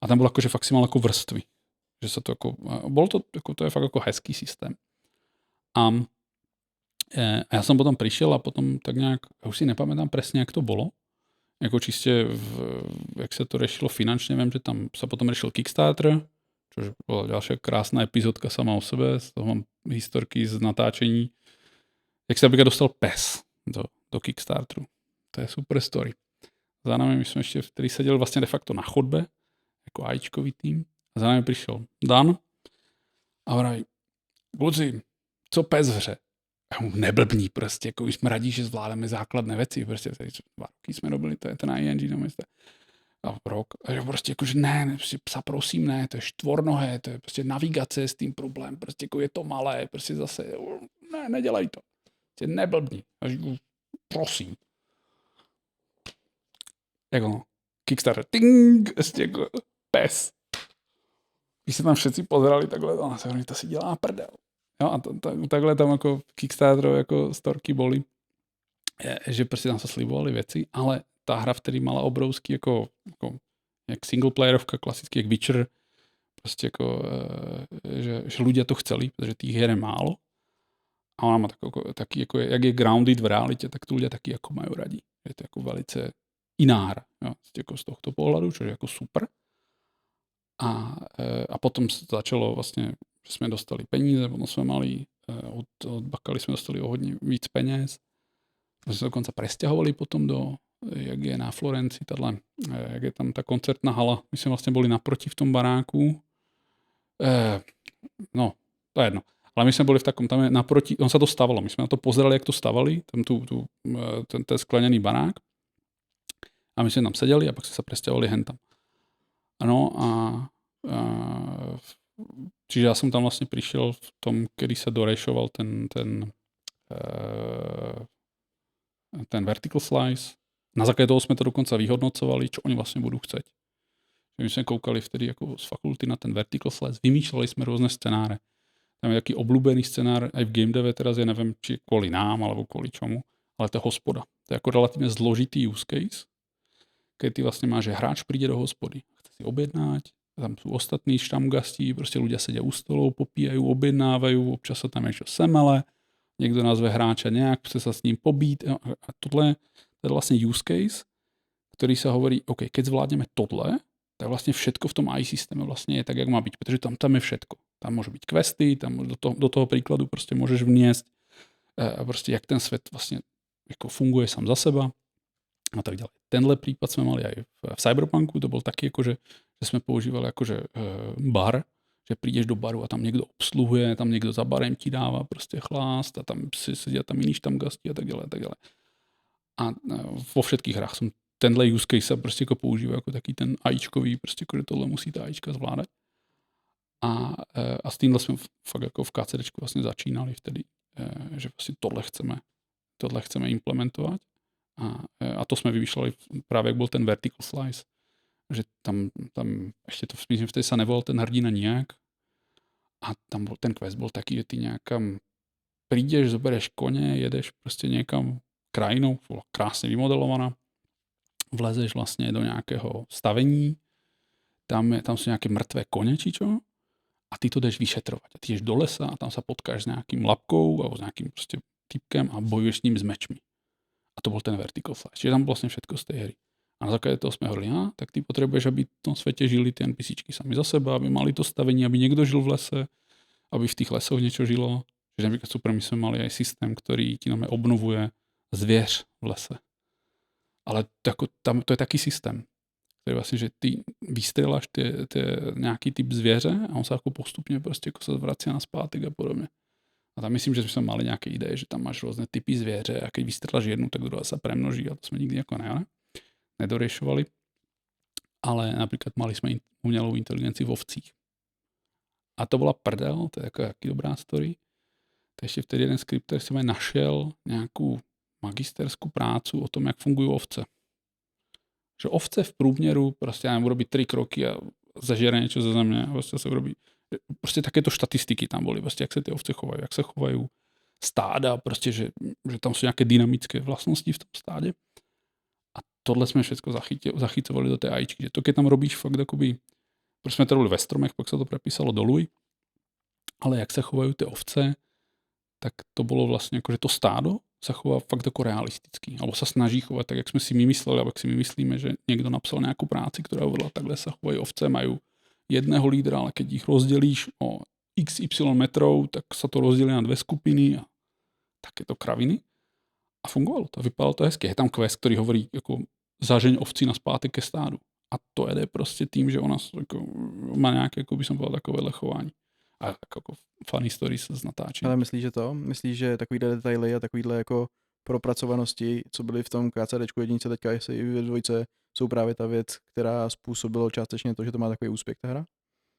A tam bylo jako, že fakt si mal jako vrstvy. Že se to jako, to je fakt jako hezký systém. A já jsem potom přišel a potom tak nějak, já už si nepamätám přesně, jak to bylo, jako čistě, jak se to řešilo finančně, vím, že tam se potom řešil Kickstarter, což byla další krásná epizodka sama o sebe, z toho mám historky z natáčení, jak se například dostal PES do Kickstarteru. To je super story. Za námi my jsme ještě vtedy seděli vlastně de facto na chodbe, jako AIčkový tým, a za námi přišel Dan a vraví, kluci, co PES v hře? Neblbní prostě, jako už jsme radí, že zvládáme základné věci, prostě 2 roky jsme robili, to je ten engine, a rok, a že prostě jako, že ne, prostě psa prosím, ne, to je štvornohé, to je prostě navigace s tím problém, prostě jako je to malé, prostě zase, ne, nedělej to, prostě neblbni, prosím. Jako Kickstarter, ting, prostě jako PES. Když se tam všetci pozerali takhle, to si dělá prdel. Jo, a takhle tam jako Kickstarterové jako storky boli, že prostě tam se slibovali věci, ale ta hra vtedy mala obrovský jako jak singleplayerovka, klasicky jak Witcher, prostě jako, že ľudia to chceli, protože tých hier je málo. A ona má taky jako, jak je grounded v realitě, tak to ľudia taky jako mají radí. Je to jako velice iná hra, jo, jako z tohto pohledu, což je jako super. A potom se to začalo vlastně, že jsme dostali peníze, potom jsme mali, od Bakaly jsme dostali o hodně víc peněz. My jsme se dokonce presťahovali potom jak je na Florenci, jak je tam ta koncertná hala. My jsme vlastně byli naproti v tom baráku. No, to je jedno. Ale my jsme byli v takom, tam je naproti, on se to stavalo. My jsme na to pozerali, jak to stavali, tam ten skleněný barák. A my jsme tam seděli a pak jsme se presťahovali hentam. No čiže já jsem tam vlastně přišel v tom, kdy se dorešoval ten vertical slice. Na základě toho jsme to dokonce vyhodnocovali, čo oni vlastně budou chceť. My jsme koukali vtedy jako z fakulty na ten vertical slice, vymýšleli jsme různé scénáře. Tam je taký obľúbený scenár aj v game deve teraz, ja neviem, či kvôli nám, alebo kvôli čomu, ale to je hospoda. To je ako relatívne zložitý use case, keď ty vlastne máš, že hráč príde do hospody, chce si objednať, tam sú ostatní štamgasti, proste ľudia sedia u stolov, popíjajú, objednávajú, občas sa tam niečo semele, niekto nazve hráča nejak, chce sa s ním pobít. A tohle je vlastne use case, ktorý sa hovorí, OK, keď zvládneme tohle, tak vlastne všetko v tom AI systéme vlastne je tak, jak má byť, pretože tam je všetko. Tam môžu byť questy, tam do toho príkladu proste môžeš vniesť a proste jak ten svet vlastne ako funguje sám za seba a tak ďalej. Tenhle prípad sme mali aj v Cyberpunku, to bol taký akože, že sme používali akože bar, že prídeš do baru a tam niekto obsluhuje, tam niekto za barem ti dáva proste chlást a tam si sedia tam iní štamgasti a tak ďalej a tak ďalej. A vo všetkých hrách som tenhle use case sa proste ako používa ako taký ten AIčkový, proste akože tohle musí tá AIčka zvládať. A s týmhle sme fakt ako v KCDčku vlastne začínali vtedy, že vlastne tohle chceme implementovať. A to sme vymýšľali práve, jak bol ten vertical slice. Že tam ešte to, myslím, vtedy sa nevolal ten hrdina nijak. A tam bol, ten quest bol taký, že ty nejakam prídeš, zoberieš kone, jedeš proste niekam krajinou, bola krásne vymodelovaná, vlezeš vlastne do nejakého stavení, tam sú nejaké mŕtvé kone, či čo, a ty to jdeš vyšetrovať. A ty jdeš do lesa a tam sa potkáš s nejakým labkou alebo s nejakým proste typkem a bojuješ s ním s mečmi. A to bol ten vertical slice. Čiže tam vlastne všetko z tej hry. A na základe toho sme hovorili, tak ty potrebuješ, aby v tom svete žili tie NPCčky sami za seba, aby mali to stavenie, aby niekto žil v lese, aby v tých lesoch niečo žilo. Čiže napríklad super, my sme mali aj systém, ktorý ti nám obnovuje zvieř v lese. Ale to je taký systém, ktorý vlastne, že ty vystreláš nejaký typ zvěře a on sa ako postupne proste ako sa vracia na spátek a podobne. A tam myslím, že sme mali nejaké ideje, že tam máš rôzne typy zvěře a keď vystreláš jednu, tak druhá sa premnoží a to sme nikdy ako nedoriešovali. Ale napríklad mali sme umělou inteligencii v ovcích. A to bola prdel, to je jaký dobrá story. To ešte vtedy jeden skripter si našel nejakú magisterskou prácu o tom, jak fungují ovce. Že ovce v průměru prostě já nevím, urobí 3 kroky a zažere něco ze země a prostě se urobí. Prostě takéto štatistiky tam byly, prostě jak se ty ovce chovají, jak se chovají stáda, prostě, že tam jsou nějaké dynamické vlastnosti v tom stádě. A tohle jsme všechno zachycovali do té AIčky, že to, keď tam robíš fakt akoby, protože jsme to robili ve stromech, pak se to prepísalo do Lui, ale jak se chovají ty ovce, tak to bylo vlastně jako, že to stádo sa chová fakt ako realisticky. Alebo sa snaží chovať tak, jak sme si my mysleli, alebo jak si my myslíme, že niekto napsal nejakú práci, ktorá hovorila, takhle sa chovajú ovce, majú jedného lídra, ale keď ich rozdelíš o XY metrov, tak sa to rozdelí na 2 skupiny a takéto kraviny. A fungovalo to, vypadalo to hezky. Je tam quest, ktorý hovorí, ako zažeň ovci na zpátek ke stádu. A to jede prostě tým, že ona ako, má nějaké, jako by som povedal, takovéhle chování. A jako funny stories z natáčení.
Ale myslíš, že takovýhle detaily a takovýhle jako propracovanosti, co byly v tom KCDčku jednice, teďka i ve dvojce, jsou právě ta věc, která způsobila částečně to, že to má takový úspěch ta hra?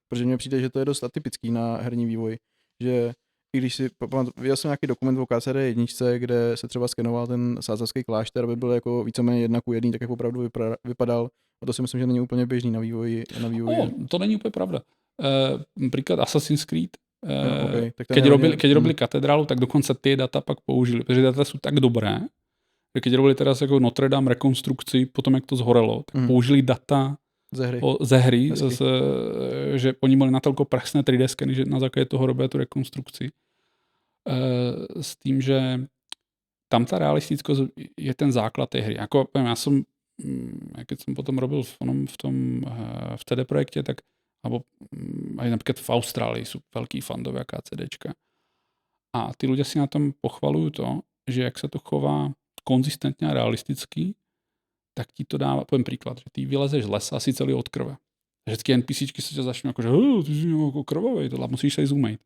Protože mně přijde, že to je dost atypický na herní vývoj, že i když si viděl jsem nějaký dokument o KCD jedničce, kde se třeba skenoval ten sázavský klášter, aby byl jako víceméně 1:1, tak jak opravdu vypadal. A to si myslím, že není úplně běžný na vývoji.
To není úplně pravda. Príklad Assassin's Creed,
okay.
keď robili katedrálu, tak dokonce ty data pak použili, protože data jsou tak dobré, že keď robili teraz jako Notre Dame rekonstrukci, potom jak to zhorelo, tak použili data ze hry že oni mali natoľko presné 3D skeny, že na základě toho robili tu rekonstrukci. S tím, že tam ta realistickost je ten základ té hry. Jako, já jsem, keď jsem potom robil v CD projekte, tak alebo aj napríklad v Austrálii sú veľkí fandovia KCDčka. A tí ľudia si na tom pochvalujú to, že jak sa to chová konzistentne a realisticky, tak ti to dává, poviem príklad, že ty vylezeš z lesa a si celý od krve. Všetky NPCčky sa ťa začnú ako, že ty si ako krvavej, tohle musíš sa ísť umýť.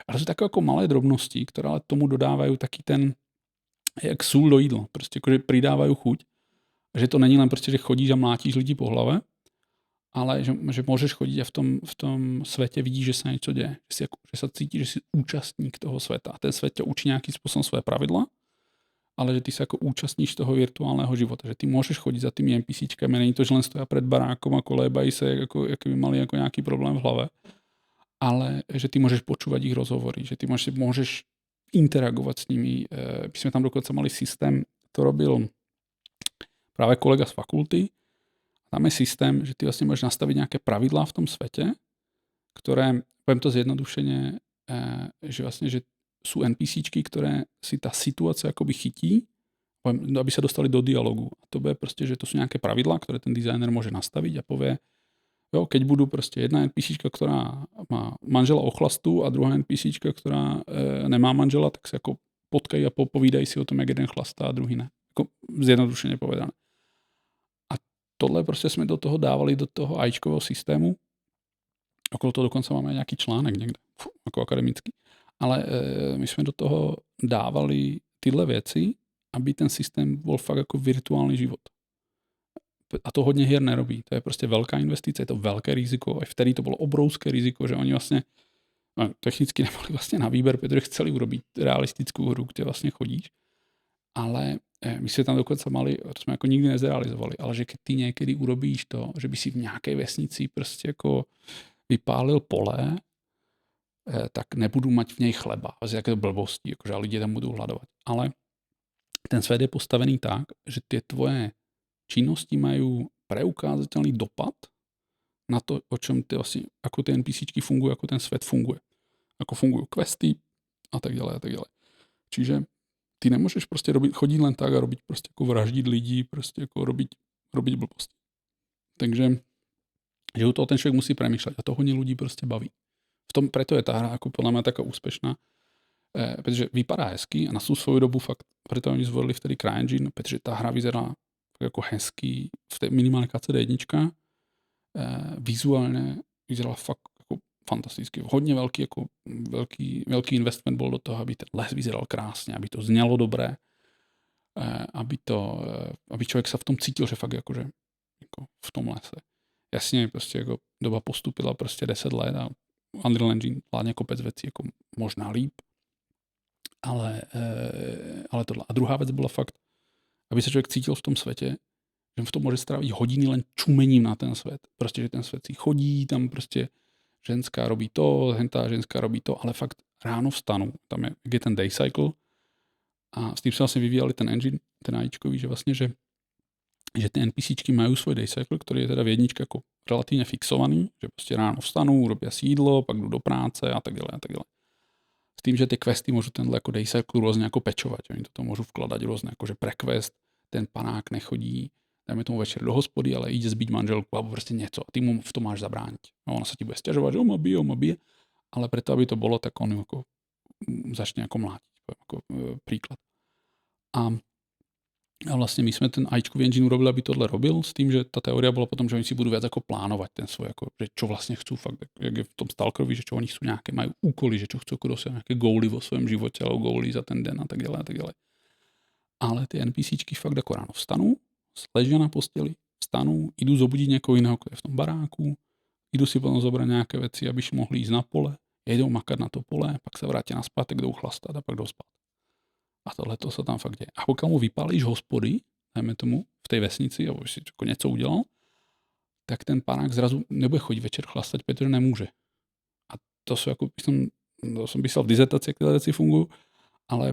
Ale sú také ako malé drobnosti, ktoré ale tomu dodávajú taký ten, jak sůl do jídla, prostě akože pridávajú chuť. Že to není len prostě, že chodíš a mlátíš lidi po hlave, ale že môžeš chodiť a v tom svete vidíš, že sa niečo deje. Že sa cítiš, že si účastník toho sveta. A ten svet ťa učí nejakým spôsobom svoje pravidla ale že ty sa ako účastníš toho virtuálneho života, že ty môžeš chodiť za tými NPCčkami, není to, že len stoja pred barákom a kolébají sa, ako by mali ako nejaký problém v hlave, ale že ty môžeš počúvať ich rozhovory, že ty môžeš interagovať s nimi. My sme tam dokonca mali systém, to robil práve kolega z fakulty. Tam je systém, že ty vlastne môžeš nastaviť nejaké pravidlá v tom svete, ktoré, poviem to zjednodušene, že vlastne, že sú NPCčky, ktoré si tá situácia akoby chytí, aby sa dostali do dialogu. A to bude proste, že to sú nejaké pravidlá, ktoré ten dizajner môže nastaviť a povie, jo, keď budú proste jedna NPCčka, ktorá má manžela ochlastu a druhá NPCčka, ktorá nemá manžela, tak sa ako potkají a povídají si o tom, jak jeden chlastá a druhý ne. Ako zjednodušene povedané. A tohle prostě jsme do toho dávali, do toho AIčkového systému. Okolo toho dokonce máme nějaký článek někde, jako akademický. Ale my jsme do toho dávali tyhle věci, aby ten systém byl fakt jako virtuální život. A to hodně hier nerobí. To je prostě velká investice, je to velké riziko. A vtedy to bylo obrovské riziko, že oni vlastně technicky nemohli vlastně na výber, protože chceli urobiť realistickou hru, kde vlastně chodíš. Ale my jsme tam dokonce mali, to jsme jako nikdy nezrealizovali, ale že keď ty někdy urobíš to, že by si v nějaké vesnici prostě jako vypálil pole, tak nebudu mať v něj chleba. Z jaké blbosti, jakože a lidi tam budou hladovat. Ale ten svět je postavený tak, že ty tvoje činnosti mají preukázateľný dopad na to, o čem ty vlastně, ako ty NPCčky fungují, ako ten svět funguje. Ako fungují questy a tak dále a tak dále. Čiže ty nemůžeš prostě chodit len tak a robiť prostě jako vraždit lidí, prostě jako robiť blbosti. Takže že u toho ten člověk musí premýšlet a to hodně lidí prostě baví. Preto je ta hra jako podle mě taká úspěšná, protože vypadá hezky a na svou dobu fakt, preto oni zvolili vtedy CryEngine, protože ta hra vyzerá jako hezky, minimálně KCD1, vizuálně vyzerala fakt jako fantasticky. Hodně velký investment byl do toho, aby ten les vyzeral krásně, aby to znělo dobré, aby člověk se v tom cítil, že fakt jakože jako v tom lese. Jasně, prostě jako doba postupila prostě 10 let a Unreal Engine vládne kopec věcí jako možná líp, ale tohle. A druhá věc byla fakt, aby se člověk cítil v tom světě, že v tom může strávit hodiny len čumením na ten svět. Prostě, že ten svět si chodí, tam prostě ženská robí to, hentá ženská robí to, ale fakt ráno vstanu, tam je ten day cycle a s tím se vlastně vyvíjali ten engine, ten AIčkový, že vlastně, že ty NPCčky mají svůj day cycle, který je teda v jedničce jako relativně fixovaný, že prostě ráno vstanu, robí si jídlo, pak jdu do práce a tak dále a tak dále. S tím, že ty questy můžu tenhle jako day cycle různě jako pečovat, oni to můžu vkladat různě, jako že pre quest ten panák nechodí, dajme tomu večer do hospody, ale ide zbiť manželku alebo prostě něco a ty mu v tom máš zabránit. No, ona se ti bude stěžovat, že on ma bije, ale preto, aby to bylo, tak on jako začne jako mlátit, jako příklad. A vlastně my jsme ten AIčkový engine urobili, aby tohle robil, s tím, že ta teorie byla potom, že oni si budou viac jako plánovat ten svoj, jako, že čo vlastně chcú fakt, jak je v tom Stalkerovi, že čo oni chcú nějaké, mají úkoly, že čo chcú jako dosiahnuť, nějaké góly vo svém životě, alebo góly za ten den a tak dále a tak dále. Ale ty NPCčky fakt jako ráno vstanou, ležia na posteli, vstanou, idú zobudit někoho jiného, kdo je v tom baráku, idú si potom zobrať nějaké věci, aby mohli jít na pole, jedou makat na to pole, pak se vrátí naspátek, jdou chlastat a pak jdou spát. A tohle to se tam fakt děje. A pokud mu vypálíš hospody, dejme tomu, v té vesnici, aby si jako něco udělal, tak ten panák zrazu nebude chodit večer chlastat, protože nemůže. A to jsou jako, to jsem písal v dizertaci, jak tyhle věci fungují, ale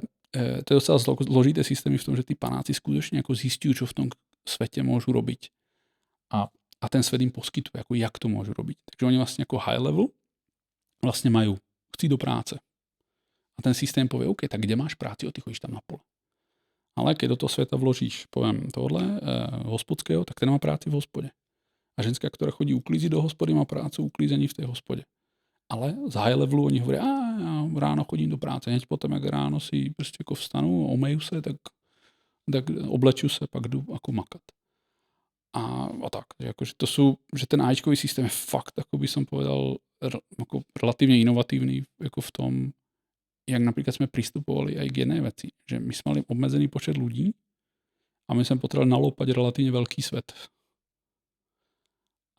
to je docela zložité systémy v tom, že ty panáci skutečně jako zjistují, čo v tom světě můžu robiť. A ten svět jim poskytuje, jako jak to můžu robiť. Takže oni vlastně jako high level vlastně mají, chci do práce. A ten systém povie, OK, tak kde máš práci, ty chodíš tam na pole. Ale keď do toho světa vložíš, poviem tohle, hospodského, tak ten má práci v hospodě. A ženská, která chodí uklízit do hospody, má práci uklízení v té hospodě. Ale z high levelu oni hovorí, já ráno chodím do práce, hneď potom, jak ráno si prostě jako vstanu, omeju se, tak obleču se, pak jdu jako makat. A tak, jakože to jsou, že ten AIčkový systém je fakt, jako by som povedal, jako relativně inovatívny, jako v tom, jak napríklad sme pristupovali aj k jednej veci, že my sme mali obmedzený počet ľudí a my sme potrebovali nalopať relatívne veľký svet.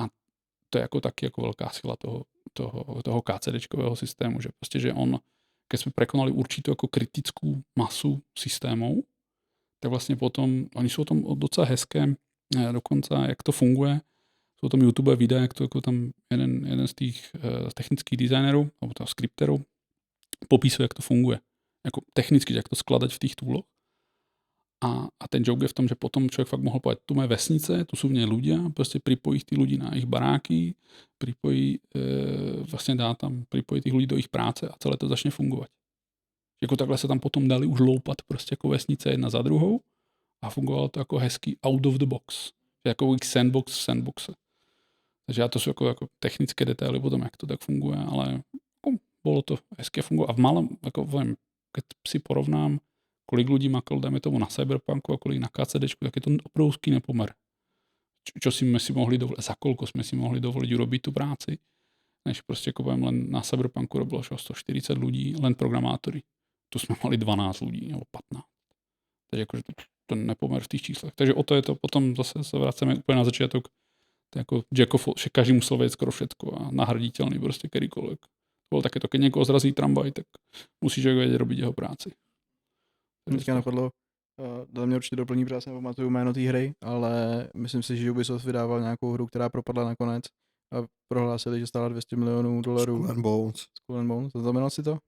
A to je jako taky jako velká sila toho KCDčkového systému, že prostě, že on, keď sme prekonali určitou jako kritickou masu systémov, tak vlastně potom, oni jsou o tom docela hezké, dokonce jak to funguje. Jsou tam YouTube videa, jak to jako tam jeden z těch technických designérů, nebo toho skripterů, popisuje, jak to funguje. Jako technicky, jak to skladať v tých túloch. A ten joke je v tom, že potom človek fakt mohol povedať, tu máme vesnice, tu sú v nej ľudia, proste pripojí tí ľudí na ich baráky, pripojí tých ľudí do ich práce a celé to začne fungovať. Jako takhle sa tam potom dali už loupat prostě jako vesnice jedna za druhou a fungovalo to jako hezký out of the box. Jako sandbox v sandboxe. Takže já to sú jako technické detaily potom, jak to tak funguje, ale jako, bolo to hezké fungovalo. A v malom, jako viem, keď si porovnám, kolik ľudí makalo, dajme tomu na Cyberpunku a kolik na KCDčku, tak je to obrovský nepomer. Čo sme si mohli dovoliť, za koľko sme si mohli dovoliť urobiť tú práci, než prostě jako poviem, len na Cyberpunku robilo 140 ľudí, len programátori. Tu sme mali 12 ľudí, nebo 15. Takže akože to nepomer v tých číslech. Takže o to je to, potom zase se vraceme úplně na začiatok, to jako Jack of all, že každý musel vědět skoro všetko a nahraditeľný prostě kterýkoľvek. To bylo také to, keď někoho zrazí tramvaj, tak musí člověk vědět robiť jeho práci.
Teďka napadlo, to mě určitě doplní, protože já si nepamatuju jméno té hry, ale myslím si, že Ubisoft vydával nějakou hru, která propadla nakonec a prohlásili, že stála $200 milionů.
Skull and Bones.
Skull and Bones, zaznamenal si to?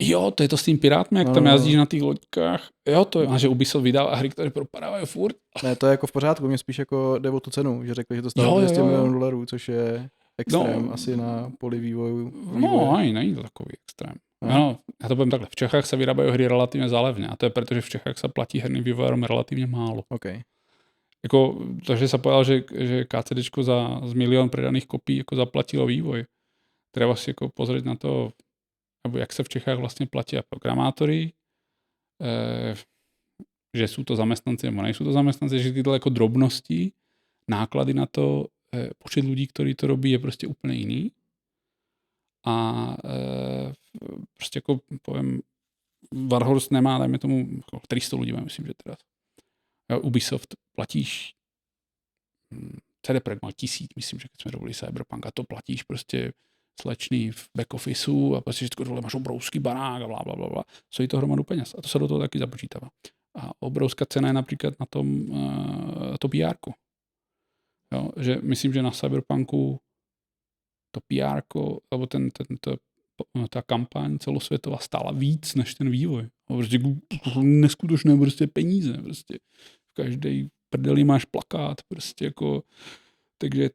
Jo, to je to s tým pirátmi, jak tam jazdíš na těch loďkách. Jo, to je, a že Ubisoft vydává hry, které propadávají furt.
Ne, to je jako v pořádku, mě spíš jako jde o tu cenu, že řekli, že to stálo $200 milionů, což je extrém asi na poli vývoju.
No, ani není to takový extrém. No, já to povím takhle, v Čechách se vyrábají hry relativně zálevně a to je proto, že v Čechách se platí herním vývojárům relativně málo.
Okay.
Jako, takže se povedal, že KCDčko z milion predaných kopií jako zaplatilo vývoj. Treba si jako pozrieť na to, nebo jak se v Čechách vlastně platí programátory, že jsou to zaměstnanci nebo nejsou to zaměstnanci, že tyhle jako drobnosti, náklady na to, počet lidí, kteří to robí, je prostě úplně jiný. A prostě jako povím, Warhorse nemá, dajme tomu, 300 lidí, myslím, že teda. Ubisoft platíš, CD Projekt mal 1000, myslím, že keď jsme robili Cyberpunk, a to platíš prostě slečný v back officeu a prostě všetko dole máš obrovský barák a blablabla. Stojí to hromadu peněz a to se do toho taky započítává. A obrovská cena je například na tom to PR-ko. Jo, že myslím, že na Cyberpunku to PR-ko, alebo ta kampaň celosvětová stála víc než ten vývoj. A prostě neskutočné prostě peníze. Prostě v každej prdeli máš plakát. Prostě jako, takže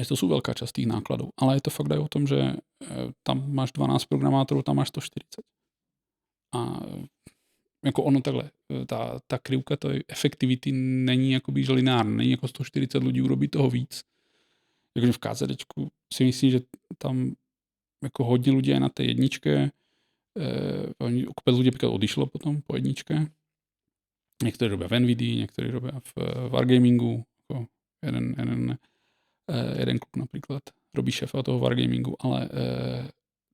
to jsou velká část těch nákladů. Ale je to fakt aj o tom, že tam máš 12 programátorů, tam máš 140. A jako ono takhle, ta krivka to efektivity není jakoby lineární, není jako 140 lidí urobí toho víc. Jakože v KZDčku si myslím, že tam jako hodně lidí je na té jedničke, kopec lidí například odišlo potom po jedničke. Někteří robí v NVIDii, někteří robí v Wargamingu, jako jeden kluk například robí šéfa toho Wargamingu, ale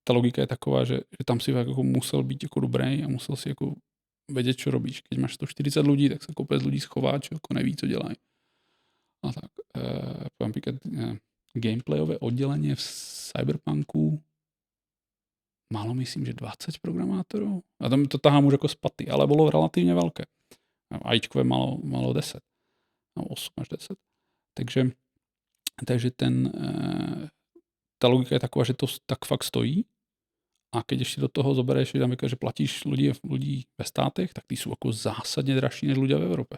ta logika je taková, že tam si jako musel být jako dobrý a musel si jako vědět, co robíš. Keď máš 140 lidí, tak se kopec lidí schová, čo jako neví, co dělají. A tak, například gameplayové oddělení v Cyberpunku málo, myslím, že 20 programátorů. A tam to tahám už jako z paty, ale bylo relativně velké. AIčkové malo 10. No 8 až 10. Takže ta logika je taková, že to tak fakt stojí. A keď ještě do toho zobereš, že platíš lidí ve státech, tak ty jsou jako zásadně dražší než ľudia v Evropě.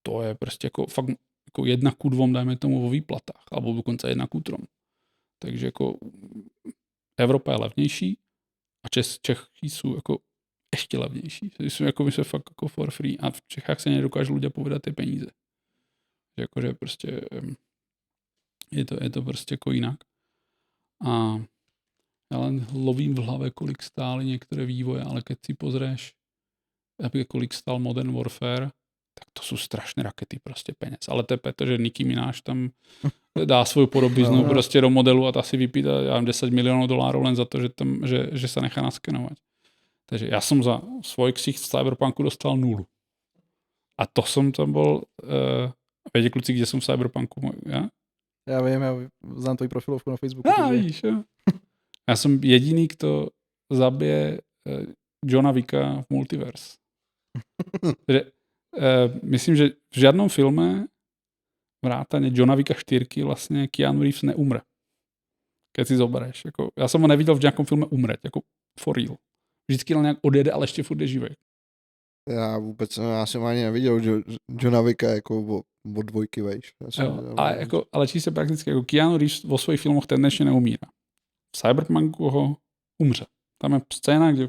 To je prostě jako fakt jako 1:2, dajme tomu, vo výplatách, alebo dokonce 1:3. Takže jako Evropa je levnější a Čechy jsou jako ještě levnější. Jsou jako my jsme fakt jako for free a v Čechách se nedokážou ľudia povedat ty peníze. Jakože prostě je to prostě jako jinak. A já len lovím v hlavě, kolik stály některé vývoje, ale keď si pozrieš, kolik stál Modern Warfare, tak to jsou strašné rakety prostě peněz. Ale to je proto, že Nicki Minaj tam dá svou podobiznu prostě do modelu a ta si vypýta, já mám $10 milionů len za to, že se nechá naskenovat. Takže já jsem za svoj ksicht v Cyberpunku dostal 0. A to jsem tam byl, vědě kluci, kde jsem v Cyberpunku, ja?
Já vím, já znám tvoji profilovku na Facebooku.
Víš, jo. Já jsem jediný, kdo zabije Johna Wicka v Multiverse. Takže, myslím, že v žádnom filme vrátane Johna Wicka 4 vlastně Keanu Reeves neumře. Keď si zobereš. Jako, já jsem ho neviděl v nějakom filme umřet, jako for real. Vždycky nějak odjede, ale ještě furt je živý.
Já jsem ani neviděl Johna Wicka jako od dvojky vejš.
Ale čistě prakticky, jako Keanu Reeves vo svojich filmoch tendenčně neumírá. V Cyberpunku ho umře. Tam je scéna, kde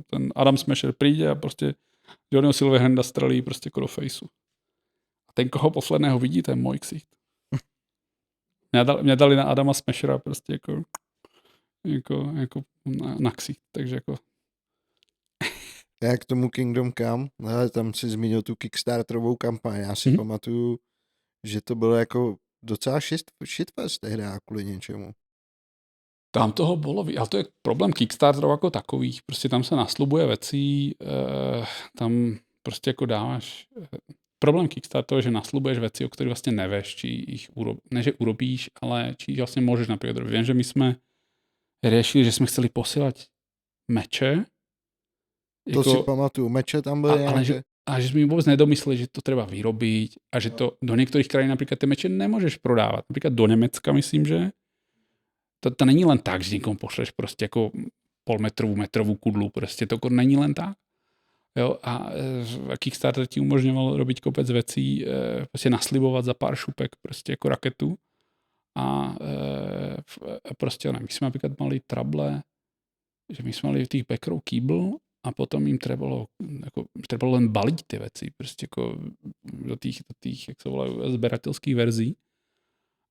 ten Adam Smasher přijde a prostě Johnnyho Silverhanda strelí prostě jako do faceu. A ten, koho posledného vidí, to je můj ksicht. Mě dali na Adama Smashera prostě jako na ksicht, takže jako...
Já k tomu Kingdom Come, ale tam si zmínil tu Kickstarterovou kampaň. Já si pamatuju, že to bylo jako docela shitfest tehdy kvůli něčemu.
Tam toho bylo, ale to je problém Kickstarterov jako takových. Prostě tam se naslubuje věcí, tam prostě jako dáváš... Problém Kickstarteru je, že naslubuješ věci, o kterých vlastně nevíš, či jich ne, že urobíš, ale či jich vlastně můžeš například robit. Vím, že my jsme řešili, že jsme chceli posílat meče.
To si pamatuju, meče tam byly nějaké...
A že jsme vůbec nedomysleli, že to treba vyrobiť a že to do některých krajín například ty meče nemůžeš prodávat. Například do Německa, myslím, že to není len tak, že někomu pošleš prostě jako metrovou kudlu, prostě to není len tak. Jo, a Kickstarter ti umožňoval robiť kopec věcí, prostě naslibovat za pár šupek prostě jako raketu a prostě my jsme například mali trable, že my jsme mali v těch backerů kýbl a potom jim trebalo len balit ty věci prostě jako do těch jak se volají, sběratelských verzí.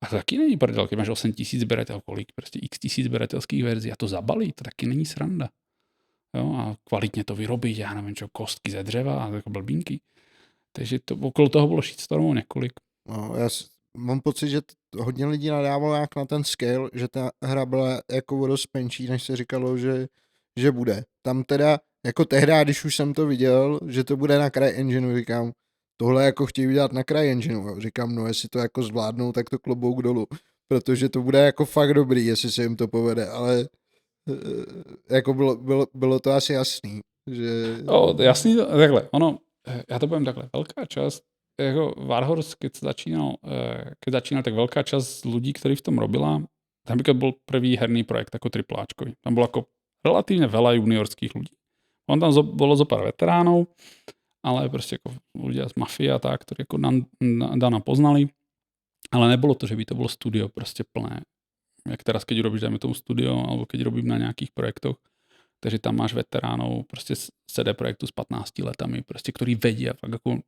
A to taky není prdel, když máš 8 000 sběratel, kolik prostě x tisíc sběratelských verzí a to zabalí, to taky není sranda. Jo, a kvalitně to vyrobit, já nevím čo, kostky ze dřeva a jako blbínky. Takže to, okolo toho bylo shitstormů několik.
No, já mám pocit, že hodně lidí nadávalo jak na ten scale, že ta hra byla jako dost menší, než se říkalo, že bude. Tam teda, jako tehdy, když už jsem to viděl, že to bude na CryEngineu, říkám, tohle jako chtějí udělat na CryEngineu. Říkám, no jestli to jako zvládnou, tak to klobouk dolů. Protože to bude jako fakt dobrý, jestli se jim to povede, ale jako bylo to asi jasný, že...
Jasný, takhle, ono, já to povím takhle, velká část, jako Warhorse, keď začínal, tak velká část lidí, kteří v tom robila, tam byl první herný projekt, jako tripláčkový. Tam bylo jako relativně veľa juniorských lidí. On tam bylo zo pár veteránov, ale prostě jako ľudia z mafie a tak, ktorí jako Dana poznali, ale nebylo to, že by to bylo studio prostě plné. Jak teraz, keď robíš, dajme tomu studio, alebo keď robím na nějakých projektoch, takže tam máš veteránov prostě z CD projektu s 15 letami, prostě, který vedí a fakt jako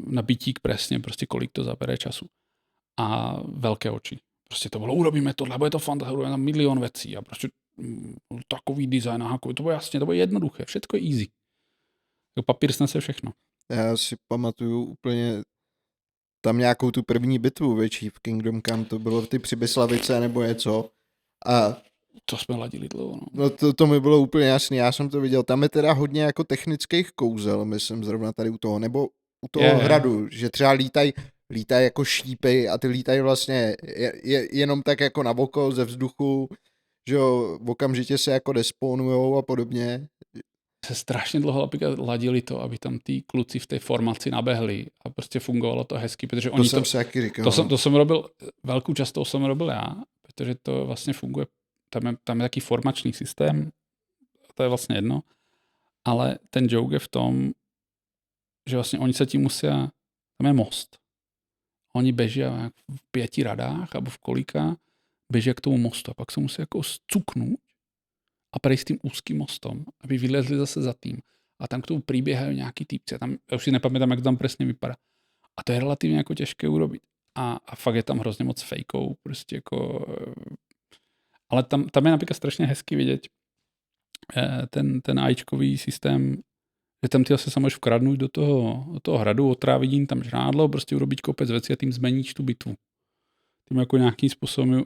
na bytík presne, prostě kolik to zabere času. A velké oči. Prostě to bylo, urobíme tohle, bude to fantastické, urobíme tam milion věcí a prostě takový design, to bude jasně, to bude jednoduché, všetko je easy. Papír snese všechno.
Já si pamatuju úplně tam nějakou tu první bitvu větší v Kingdom Come, to bylo ty při Byslavice nebo něco. A
to jsme ladili dlouho.
No to mi bylo úplně jasný, já jsem to viděl. Tam je teda hodně jako technických kouzel, myslím zrovna tady u toho, nebo u toho hradu, že třeba lítají jako šípy a ty lítají vlastně jenom tak jako na oko ze vzduchu, že jo, okamžitě se jako desponujou a podobně.
Se strašně dlouho ladili to, aby tam ty kluci v té formaci nabehli a prostě fungovalo to hezky, protože oni
jsem si taky říkal.
To jsem robil, velkou část toho jsem robil já, protože to vlastně funguje, tam je taký formačný systém, to je vlastně jedno, ale ten joke je v tom, že vlastně oni se tím musí, tam je most. Oni beží v 5 radách, nebo v kolika, beží k tomu mostu a pak se musí jako zcuknout a prejsť tým úzkým mostom, aby vylezli zase za tým. A tam k tomu príbiehajú nejakí týpci. Tam, ja už si nepamätám, jak to tam presne vypadá. A to je relatívne jako těžké urobiť. A fakt je tam hrozně moc fejkov. Prostě jako... Ale tam je napríklad strašně hezky vidět ten AIčkový systém, že tam ty se můžeš vkradnout do toho hradu, otráviť jim tam žrádlo, prostě urobiť kopec věcí a tým zmeníš tu bitvu. Tím jako nějakým způsobem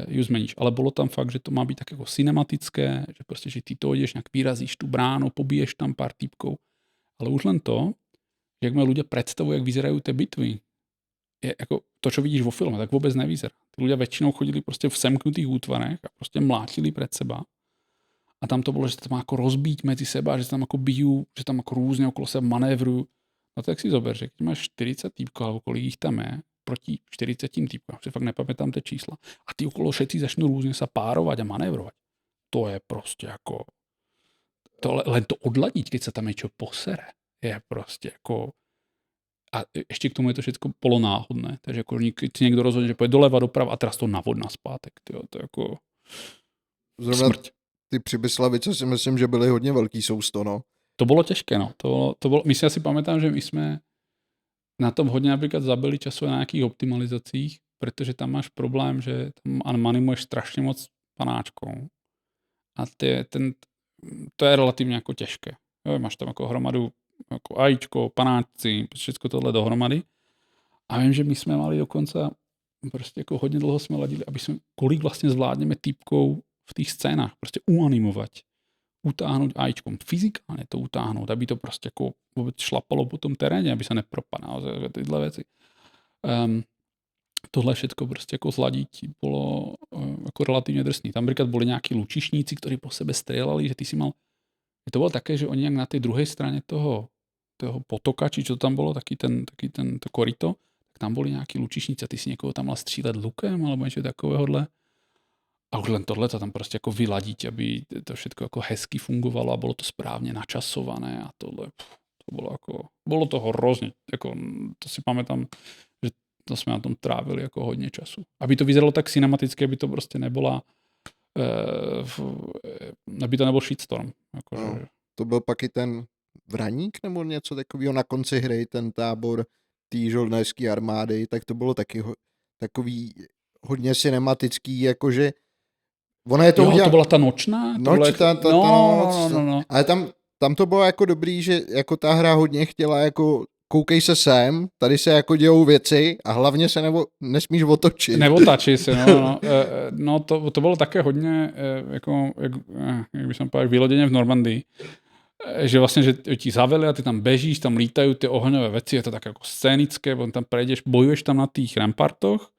ju zmeníš. Ale bylo tam fakt, že to má být tak jako cinematické, že prostě, že ty to jdeš, nějak vyrazíš tu bránu, pobiješ tam pár týpkov. Ale už len to, jak mě ľudia predstavují, jak vyzerají ty bitvy, je jako to, čo vidíš vo filme, tak vůbec nevyzerá. Ty ľudia většinou chodili prostě v semknutých útvarech a prostě mlátili před seba. a tam to bylo, že se tam jako rozbít mezi seba, že se tam jako bijou, že tam jako různě okolo sebe manévrují. No tak si zober, že když máš 40 týpků, alebo kolik jich tam je, proti 40 týpkům, že fakt nepamětám ty čísla. A ty okolo všetci začnou různě se párovat a manévrovat. To je prostě jako... Len to odladit, když se tam něco posere, je prostě jako... A ještě k tomu je to všechno polonáhodné. Takže jako si někdo rozhodne, že pojde doleva, doprava a teraz to navod naspátek. Tyjo, to je jako...
Zrovna smrť. Ty Přibyslavice si myslím, že byly hodně velký sousto, no.
To bylo těžké, no. To bylo, my si asi pamätám, že my jsme na tom hodně například zabili času na nějakých optimalizacích, protože tam máš problém, že tam animuješ strašně moc panáčkou. A to je relativně jako těžké. Jo, máš tam jako hromadu jako ajíčko, panáčci, všechno tohle dohromady. A vím, že my jsme mali dokonce prostě jako hodně dlouho jsme ladili, aby jsme, kolik vlastně zvládneme týpkou v těch scénách, prostě uanimovat, utáhnout ajíčkom, fyzikálně to utáhnout, aby to prostě jako vůbec šlapalo po tom teréně, aby se nepropadalo tyhle věci. Tohle všetko prostě jako zladit bylo jako relativně drsný. Tam například byli nějaký lučišníci, kteří po sebe střelali, že ty si mal... To bylo také, že oni jak na té druhé straně toho potoka, či čo tam bylo, taky to koryto, tak tam byli nějaký lučišníci a ty si někoho tam mal střílet lukem alebo něco takovéhohle. A už len tohle to tam prostě jako vyladit, aby to všetko jako hezky fungovalo a bylo to správně načasované a tohle. To bylo jako, bylo to hrozně, jako to si pamätám, že to jsme na tom trávili jako hodně času. Aby to vyzeralo tak cinematicky, aby to prostě nebyla aby to nebyl shitstorm. Jako,
no,
že...
To byl pak i ten Vraník nebo něco takového na konci hry, ten tábor té žoldnéřské armády, tak to bylo taky takový hodně cinematický, jakože ona je to
jo, to byla ta nočná?
Noc. Ale tam to bylo jako dobrý, že jako ta hra hodně chtěla jako koukej se sem, tady se jako dějou věci a hlavně se nesmíš otočit.
Neotáčí se, no. No to bylo také hodně, jako, jak bych jsem povedal, vyloděně v Normandii. Že vlastně, že ti zaveli a ty tam bežíš, tam lítají ty ohňové věci, je to tak jako scénické, potom tam prejdeš, bojuješ tam na těch rampartoch,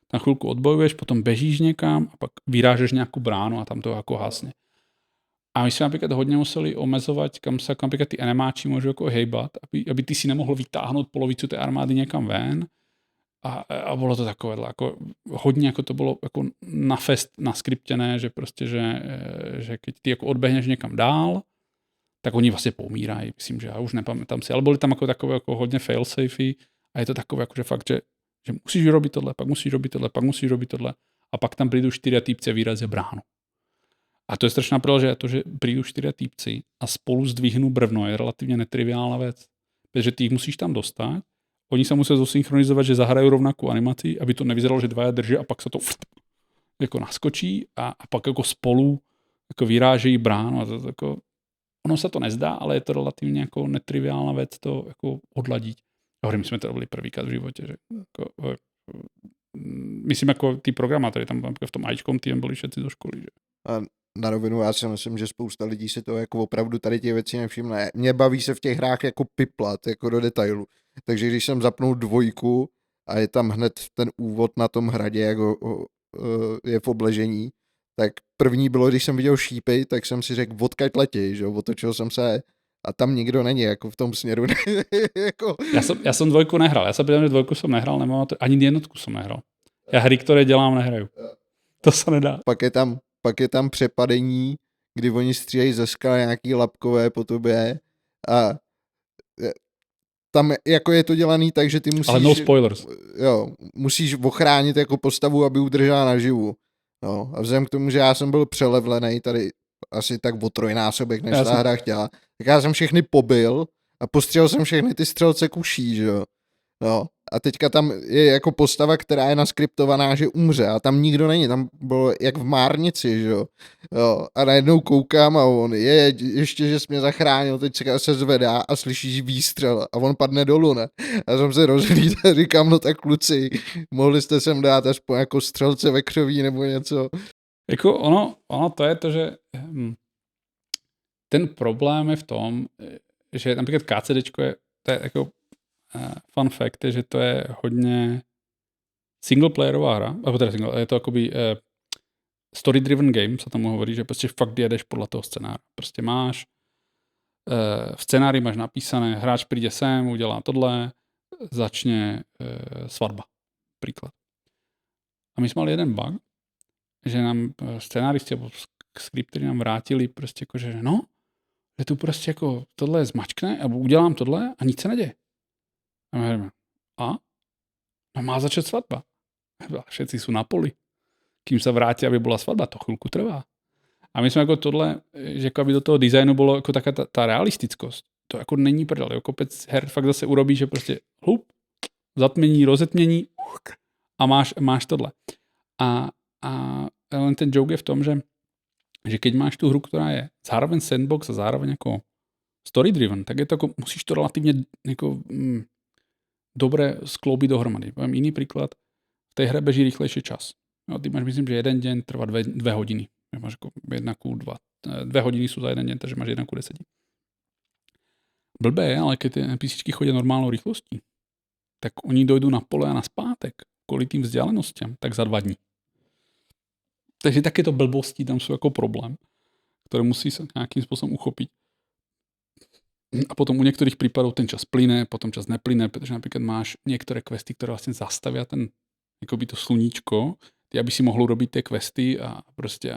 tam chvilku odbojuješ, potom bežíš někam a pak vyrážeš nějakou bránu a tam to jako hasne. A my jsme například hodně museli omezovat, kam se například ty enemáči můžou jako hejbat, aby ty si nemohl vytáhnout polovicu té armády někam ven. A bylo to takové, jako hodně jako to bylo jako na fest naskriptěné, že prostě, že keď ty jako odbehneš někam dál, tak oni vlastně poumírají, myslím, že já už nepamětám si, ale byly tam jako takové jako hodně failsafey a je to takové jako, že fakt, že musíš robit tohle, pak musíš robit tohle, pak musíš robit tohle a pak tam přijdou 4 týpci a vyrazí bránu. A to je strašná pravda, že to, že přijdou 4 týpci a spolu zdvihnou brvno, je relativně netriviálna věc. Protože ty jich musíš tam dostat, oni se musí zosynchronizovat, že zahrají rovnakou animaci, aby to nevyzeralo, že dva drží a pak se to jako naskočí a pak jako spolu jako vyrážejí bránu a to jako, ono se to nezdá, ale je to relativně jako netriviálna věc to jako odladit. My jsme to robili prvýkrát v životě, že jako, myslím jako ty programátory tam v tom ičkom tým byli všetci do školy, že?
A na rovinu já si myslím, že spousta lidí si to jako opravdu tady těch věcí nevšimne. Mě baví se v těch hrách jako piplat, jako do detailu. Takže když jsem zapnul 2 a je tam hned ten úvod na tom hradě, jako je v obležení, tak první bylo, když jsem viděl šípy, tak jsem si řekl, odkaď letí, že otočil jsem se a tam nikdo není, jako v tom směru. Jako...
Já jsem 2 nehrál, já se přiznám, že 2 jsem nehrál, nemám to, ani 1 jsem nehrál. Já hry, které dělám, nehraju. To se nedá.
Pak je tam přepadení, kdy oni střílejí ze skal nějaký lapkové po tobě a tam jako je to dělaný tak, že ty musíš...
Ale no spoilers.
Jo, musíš ochránit jako postavu, aby udržela naživu. No, a vzhledem k tomu, že já jsem byl přelevlený tady asi tak o 3násobek, než ta hra chtěla, tak já jsem všechny pobil a postřelil jsem všechny ty střelce kuší, že jo. No, a teďka tam je jako postava, která je naskriptovaná, že umře a tam nikdo není, tam bylo jak v Márnici, že jo. A najednou koukám a on ještě, že jsi mě zachránil, teď se zvedá a slyšíš výstřel a on padne dolů, ne. Já jsem se rozhlídl a říkám, no tak kluci, mohli jste sem dát aspoň jako střelce ve křoví nebo něco.
Jako ono to je to, že ten problém je v tom, že například KCDčko je, to je jako fun fact je, že to je hodně singleplayerová hra, je to akoby story-driven game se tomu hovorí, že prostě fakt jedeš podle toho scénáře. Prostě máš v scénáři máš napísané, hráč přijde sem, udělá tohle, začne svatba. Příklad. A my jsme měli jeden bug, že nám scénáristi nebo skriptery nám vrátili prostě jako, že no, že tu prostě jako tohle zmačkne a udělám tohle a nic se neděje. A my hrajeme, no má začít svatba. Všetci jsou na poli. Kým se vrátí, aby byla svatba, to chvilku trvá. A my jsme jako tohle, že jako aby do toho designu bylo jako taká ta realistickost. To jako není prdel. Jako kopec her fakt zase urobí, že prostě zatmění, rozetmění a máš tohle. A len ten joke je v tom, že keď máš tu hru, která je zároveň sandbox a zároveň jako story driven, tak je to jako, musíš to relativně jako dobre skloubit dohromady. Povím jiný příklad. V té hře beží rychlejší čas. No, ty máš, myslím, že jeden den trvá 2 hodiny. Máš jako 1:2. 2 hodiny jsou za jeden den, takže máš 1:10. Blbé je, ale keď ty NPCčky chodí normálnou rychlostí, tak oni dojdou na pole a na zpátek kvůli tým vzdálenostem, tak za 2 dní. Takže takéto blbosti tam jsou jako problém, které musí se nějakým způsobem uchopit. A potom u některých případů ten čas plyne, potom čas neplyne, protože například máš některé questy, které vlastně zastaví ten, jakoby to sluníčko, ty, aby si mohl robiť tie questy a prostě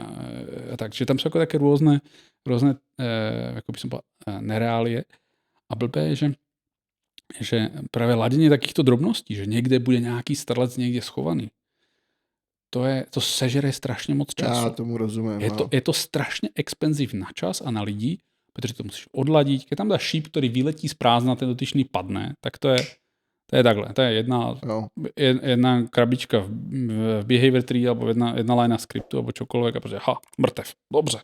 a tak. Že tam jsou jako také různé jako by som povedal, nereálie. A blbé je, že právě ladění takýchto drobností, že někde bude nějaký strelec někde schovaný, to sežere strašně moc času.
Já tomu rozumím.
Je to strašně expenziv na čas a na lidi, protože to musíš odladit. Keď tam dáš šíp, který vyletí z prázdna, ten dotyčný padne, tak to je takhle. To je jedna krabička v behavior tree alebo jedna line skriptu alebo čokoľvek a prostě mrtev. Dobře.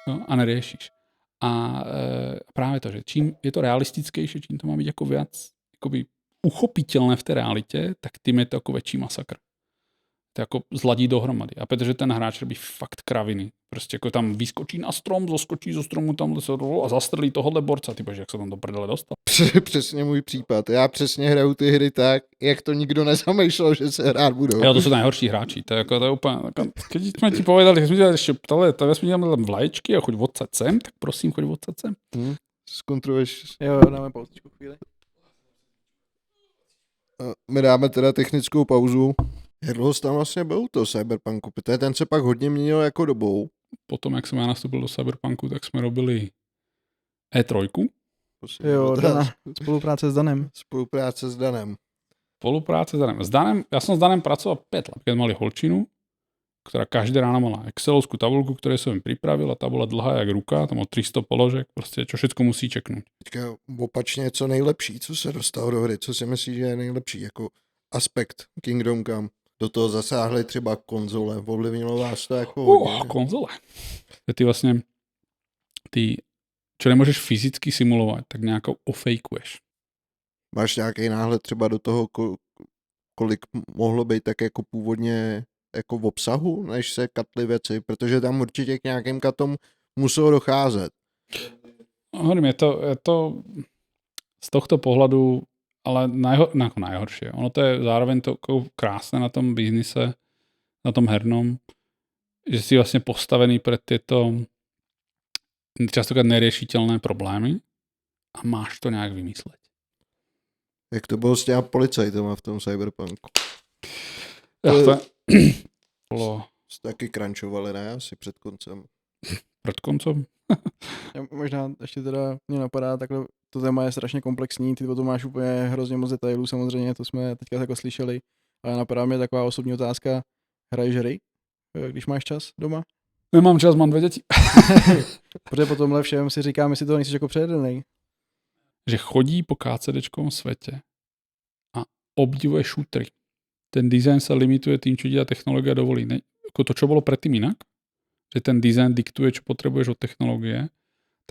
No, a neriešíš. A právě to, že čím je to realistickejší, čím to má být jako viac jakoby uchopitelné v té realitě, tak tím je to jako větší masakr. To jako zladí dohromady. A protože ten hráč robí fakt kraviny. Prostě jako tam vyskočí na strom, zoskočí zo stromu tam a zastrelí tohohle borca. Ty bože, jak se tam do prdele dostal.
Přesně můj případ. Já přesně hraju ty hry tak, jak to nikdo nezamýšlel, že se hrát budou.
Jo, to jsou nejhorší hráči. To je úplně, když jsme ti povedali, že jsme dělali ještě tady jsme dělali tam vlaječky a choď odsad sem, tak prosím, choď odsad sem.
Zkontroluješ.
Jo, dáme pauzičku chvíli.
My dáme teda technickou pauzu. Jak dlouho tam vlastně byl to Cyberpunku? Protože ten se pak hodně měnil jako dobou.
Potom, jak jsem já nastoupil do Cyberpunku, tak jsme robili E3.
Jo, spolupráce s Danem.
Spolupráce s Danem.
Já jsem s Danem pracoval 5 let, keď mali holčinu, která každé ráno mala excelovskou tabulku, kterou jsem jim připravil a ta byla dlhá jak ruka, tam o 300 položek, prostě čo všetko musí čeknout.
Teďka opačně, co nejlepší, co se dostalo do hry, co si myslíš, že je nejlepší, jako aspekt Kingdom Come. Do toho zasáhly třeba konzole, ovlivnilo vás to jako
konzole. Ty vlastně, čo nemůžeš fyzicky simulovat, tak nějakou ofejkuješ.
Máš nějaký náhled třeba do toho, kolik mohlo být tak jako původně jako v obsahu, než se katly věci, protože tam určitě k nějakým katům muselo docházet.
Hovorím, je to z tohto pohledu ale najhoršie. Ono to je zároveň to krásné na tom biznise, na tom hernom, že si vlastně postavený před tyto častokrát neriešiteľné problémy a máš to nějak vymyslet.
Jak to bylo s těma policajtama v tom Cyberpunku?
Bylo...
Taky crunchovali, ne? Asi před koncem.
Před koncem?
Možná ještě teda mě napadá, takhle to téma je strašně komplexní, ty to máš úplně hrozně moc detailů, samozřejmě, to jsme teďka jako slyšeli, ale napadá mě taková osobní otázka, hraješ hry, když máš čas doma?
Nemám čas, mám 2 děti.
Protože po tomhle všem si říkám, jestli toho nejsi jako přejedenej.
Že chodí po KCDčkovom světě a obdivuje šutry. Ten design se limituje tým, čo dělá technologie dovolí. Ne, jako to, čo bylo předtím jinak, že ten design diktuje, čo potřebuješ od technologie,